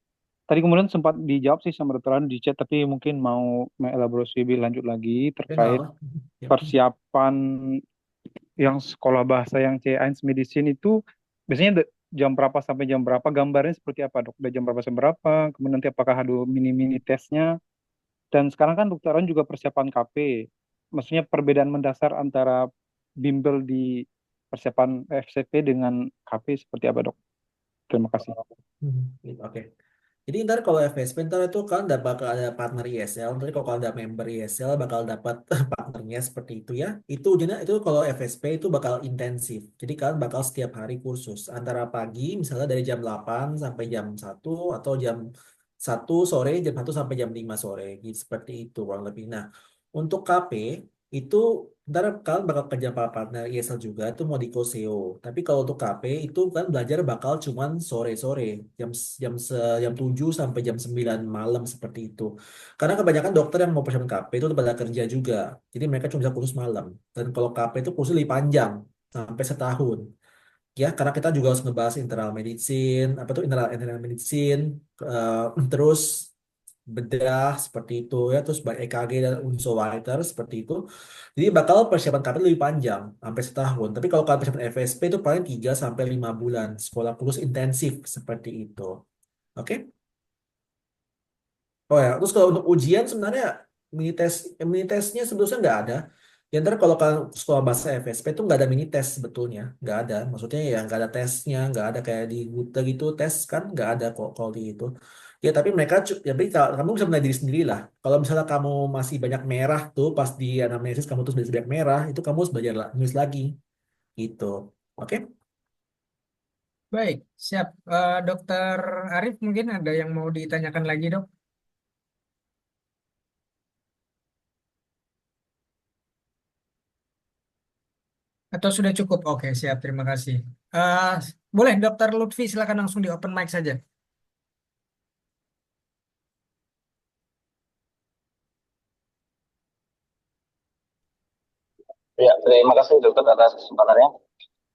Tadi kemudian sempat dijawab sih sama Dr. Aaron di chat, tapi mungkin mau mengelaborasi lebih lanjut lagi Ya, nggak terkait apa. Ya. persiapan yang sekolah bahasa yang C1 Medicine itu biasanya jam berapa sampai jam berapa, gambarnya seperti apa dok? Dari jam berapa sampai berapa, kemudian nanti apakah ada mini-mini tesnya? Dan sekarang kan Dr. Aaron juga persiapan KP. Maksudnya perbedaan mendasar antara bimbel di persiapan FCP dengan KP seperti apa, Dok? Terima kasih. Oke. Jadi ntar kalau FSP ntar itu kan bakal ada partner ESL. Nanti kalau ada member ESL bakal dapat partnernya seperti itu ya. Itu ujiannya itu kalau FSP itu bakal intensif. Jadi kalian bakal setiap hari kursus antara pagi misalnya dari jam 8 sampai jam 1 atau jam 1 sore, jam 1 sampai jam 5 sore gitu seperti itu kurang lebih. Nah, untuk KP itu ntar kalian bakal kerja para partner ESL juga itu mau di Coseo. Tapi kalau untuk KP itu kan belajar bakal cuman sore-sore jam jam jam 7 sampai jam 9 malam seperti itu. Karena kebanyakan dokter yang mau persiapan KP itu udah pada kerja juga. Jadi mereka cuma bisa kursus malam. Dan kalau KP itu kursus lebih panjang sampai setahun. Ya, karena kita juga harus ngebahas internal medicine, apa tuh internal medicine, terus bedah seperti itu ya, terus by EKG dan Unso-Walter seperti itu. Jadi bakal persiapan KP lebih panjang sampai setahun. Tapi kalau kalian persiapan FSP itu paling 3 sampai 5 bulan sekolah kursus intensif seperti itu. Oke? Oh ya, terus kalau untuk ujian sebenarnya mini testnya sebetulnya nggak ada. Ya ntar kalau kalian sekolah bahasa FSP itu nggak ada mini tes sebetulnya, nggak ada. Maksudnya ya nggak ada tesnya, nggak ada kayak di Gute gitu tes kan nggak ada kok kalau di itu. Ya tapi mereka ya tapi kamu bisa menilai diri sendiri lah. Kalau misalnya kamu masih banyak merah tuh pas di anamnesis kamu tuh banyak merah itu kamu harus belajar nulis lagi gitu. Oke? Baik, siap. Dokter Arif, mungkin ada yang mau ditanyakan lagi, Dok? Atau sudah cukup? Oke, siap. Terima kasih. Eh, boleh, Dokter Lutfi, silakan langsung di open mic saja. Ya, terima kasih dokter atas kesempatannya.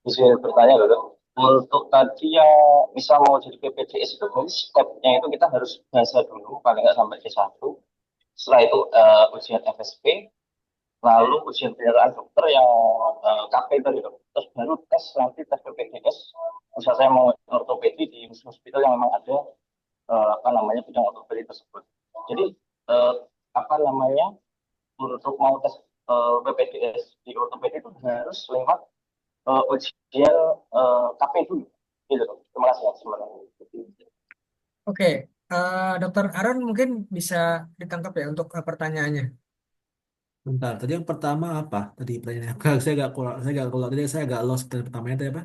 Bisa bertanya dulu. Untuk tadi yang bisa mau jadi PPDS itu berarti stepnya itu kita harus bahasa dulu, paling nggak sampai C1. Setelah itu ujian FSP, lalu ujian penyertaan dokter yang KP tadi dok. Terus baru tes nanti tes PPDS. Misal saya mau ortopedi di hospital yang memang ada apa namanya bidang ortopedi tersebut. Jadi apa namanya untuk mau tes PPDS di ortopedi itu harus lewat ujian KP dulu. Gitu. Terima kasih Mas. Oke, Dokter Aaron mungkin bisa ditangkap ya untuk pertanyaannya. Bentar, tadi yang pertama apa? Tadi pertanyaannya, saya agak lost dari pertamanya tadi apa?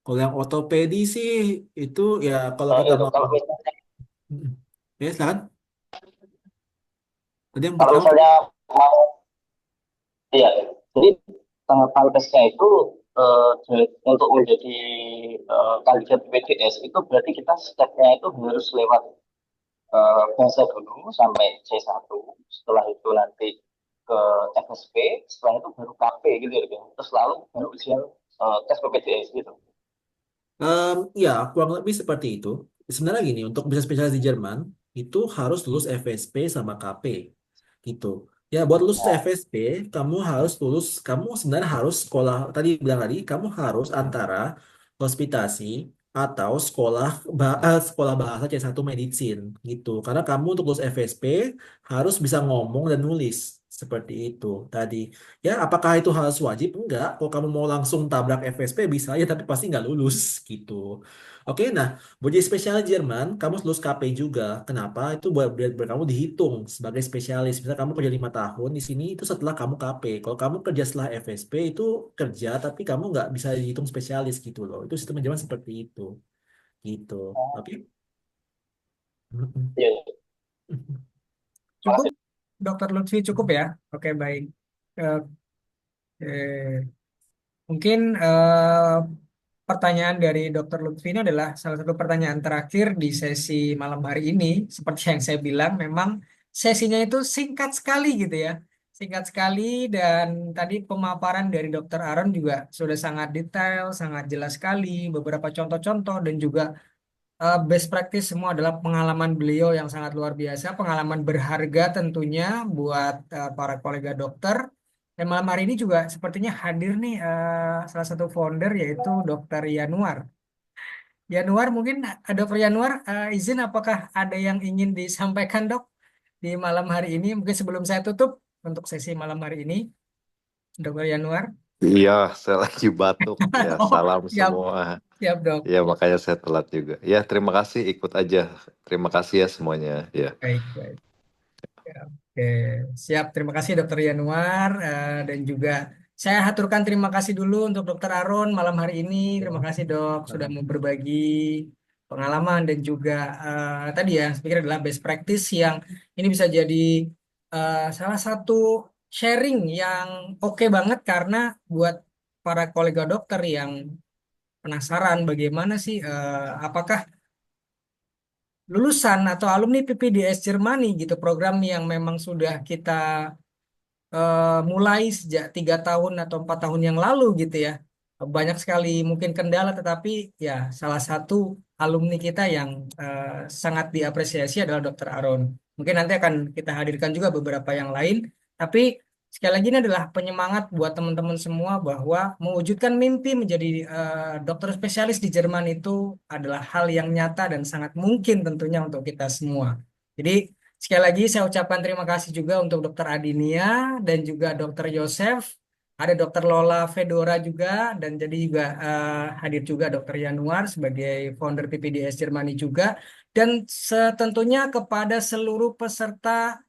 Kalau yang ortopedi sih itu ya kalau kita Itu mau, kalau misalnya ya silakan. Tadi yang kalau pertama, misalnya mau iya, jadi tahapan tesnya itu untuk menjadi kandidat PPDS itu berarti kita stepnya itu harus lewat bahasa dulu sampai C1. Setelah itu nanti ke FSP, setelah itu baru KP gitu ya. Terus lalu baru ujian tes PPDS gitu. ya kurang lebih seperti itu. Sebenarnya gini, untuk bisa spesialis di Jerman itu harus lulus FSP sama KP gitu. Ya, buat lulus FSP, kamu sebenarnya harus sekolah, kamu harus antara hospitasi atau sekolah bahasa C1 medicine gitu. Karena kamu untuk lulus FSP harus bisa ngomong dan nulis seperti itu tadi. Ya, apakah itu harus wajib? Enggak. Kalau kamu mau langsung tabrak FSP bisa ya, tapi pasti nggak lulus gitu. Oke, nah buat jadi spesialis Jerman, kamu harus lulus KP juga. Kenapa? Itu buat kamu dihitung sebagai spesialis. Misalnya kamu kerja 5 tahun di sini, itu setelah kamu KP. Kalau kamu kerja setelah FSP, itu kerja, tapi kamu nggak bisa dihitung spesialis gitu loh. Itu sistem Jerman seperti itu. Gitu. Oke? Iya, iya. Cukup, Dokter Lutfi cukup ya? Oke, baik. Oke. Mungkin pertanyaan dari Dokter Lutfi ini adalah salah satu pertanyaan terakhir di sesi malam hari ini. Seperti yang saya bilang, memang sesinya itu singkat sekali gitu ya. Singkat sekali dan tadi pemaparan dari Dokter Aaron juga sudah sangat detail, sangat jelas sekali. Beberapa contoh-contoh dan juga best practice semua adalah pengalaman beliau yang sangat luar biasa, pengalaman berharga tentunya buat para kolega dokter. Dan malam hari ini juga sepertinya hadir nih salah satu founder yaitu Dokter Yanuar. Yanuar mungkin Dokter Yanuar izin apakah ada yang ingin disampaikan dok di malam hari ini? Mungkin sebelum saya tutup untuk sesi malam hari ini, Dokter Yanuar. Iya, saya lagi batuk. Ya, Oh, salam siap, semua. siap dok. Ya, makanya saya telat juga. Ya, terima kasih ikut aja. Terima kasih ya semuanya. Ya. Baik, baik. Oke, siap. Terima kasih Dokter Yanuar dan juga saya haturkan terima kasih dulu untuk Dokter Aron malam hari ini. Terima kasih Dok sudah mau berbagi pengalaman dan juga tadi ya, saya pikir adalah best practice yang ini bisa jadi salah satu sharing yang oke banget karena buat para kolega dokter yang penasaran bagaimana sih apakah lulusan atau alumni PPDS Jermani gitu program yang memang sudah kita mulai sejak 3 tahun atau 4 tahun yang lalu gitu ya. Banyak sekali mungkin kendala, tetapi ya salah satu alumni kita yang sangat diapresiasi adalah Dokter Aron. Mungkin nanti akan kita hadirkan juga beberapa yang lain. Tapi sekali lagi ini adalah penyemangat buat teman-teman semua bahwa mewujudkan mimpi menjadi dokter spesialis di Jerman itu adalah hal yang nyata dan sangat mungkin tentunya untuk kita semua. Jadi sekali lagi saya ucapkan terima kasih juga untuk Dokter Adinia dan juga Dokter Yosef. Ada Dokter Lola Fedora juga dan jadi juga hadir juga Dokter Yanuar sebagai founder PPDS Jermani juga. Dan tentunya kepada seluruh peserta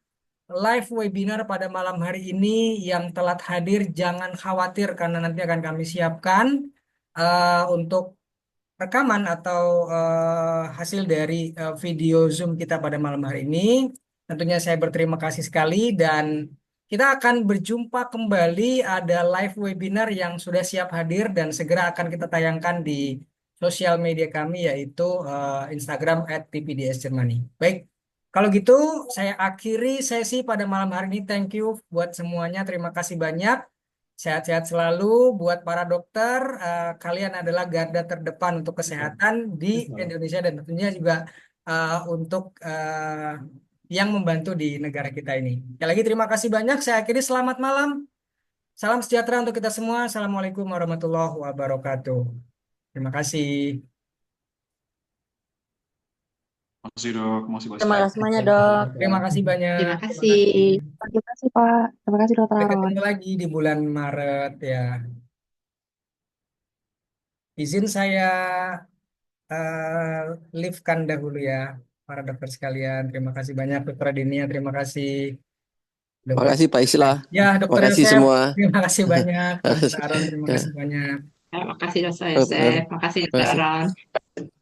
live webinar pada malam hari ini yang telat hadir, jangan khawatir karena nanti akan kami siapkan untuk rekaman atau hasil dari video Zoom kita pada malam hari ini. Tentunya saya berterima kasih sekali dan kita akan berjumpa kembali ada live webinar yang sudah siap hadir dan segera akan kita tayangkan di sosial media kami yaitu Instagram @ppds_Germany. Baik, kalau gitu saya akhiri sesi pada malam hari ini. Thank you buat semuanya. Terima kasih banyak. Sehat-sehat selalu buat para dokter. Kalian adalah garda terdepan untuk kesehatan di Indonesia dan tentunya juga untuk yang membantu di negara kita ini. Sekali lagi terima kasih banyak. Saya akhiri selamat malam. Salam sejahtera untuk kita semua. Assalamualaikum warahmatullahi wabarakatuh. Terima kasih. Makasih dok, makasih Pak Terima Ustadz. kasih banyak, Dok. Terima kasih banyak. Terima Terima kasih. kasih. Terima kasih, Pak. Terima kasih, Dokter Sampai Aaron. ketemu lagi di bulan Maret ya. Izin saya live-kan dahulu ya, para dokter sekalian. Terima kasih banyak, Dokter Adinia. Terima kasih. Dokter, Makasih Pak Islah. ya, Dokter Makasih Yosef. semua. Terima kasih banyak. Dokter Aaron, terima kasih banyak. Terima kasih Dokter Yosef. Terima kasih Dokter Aaron.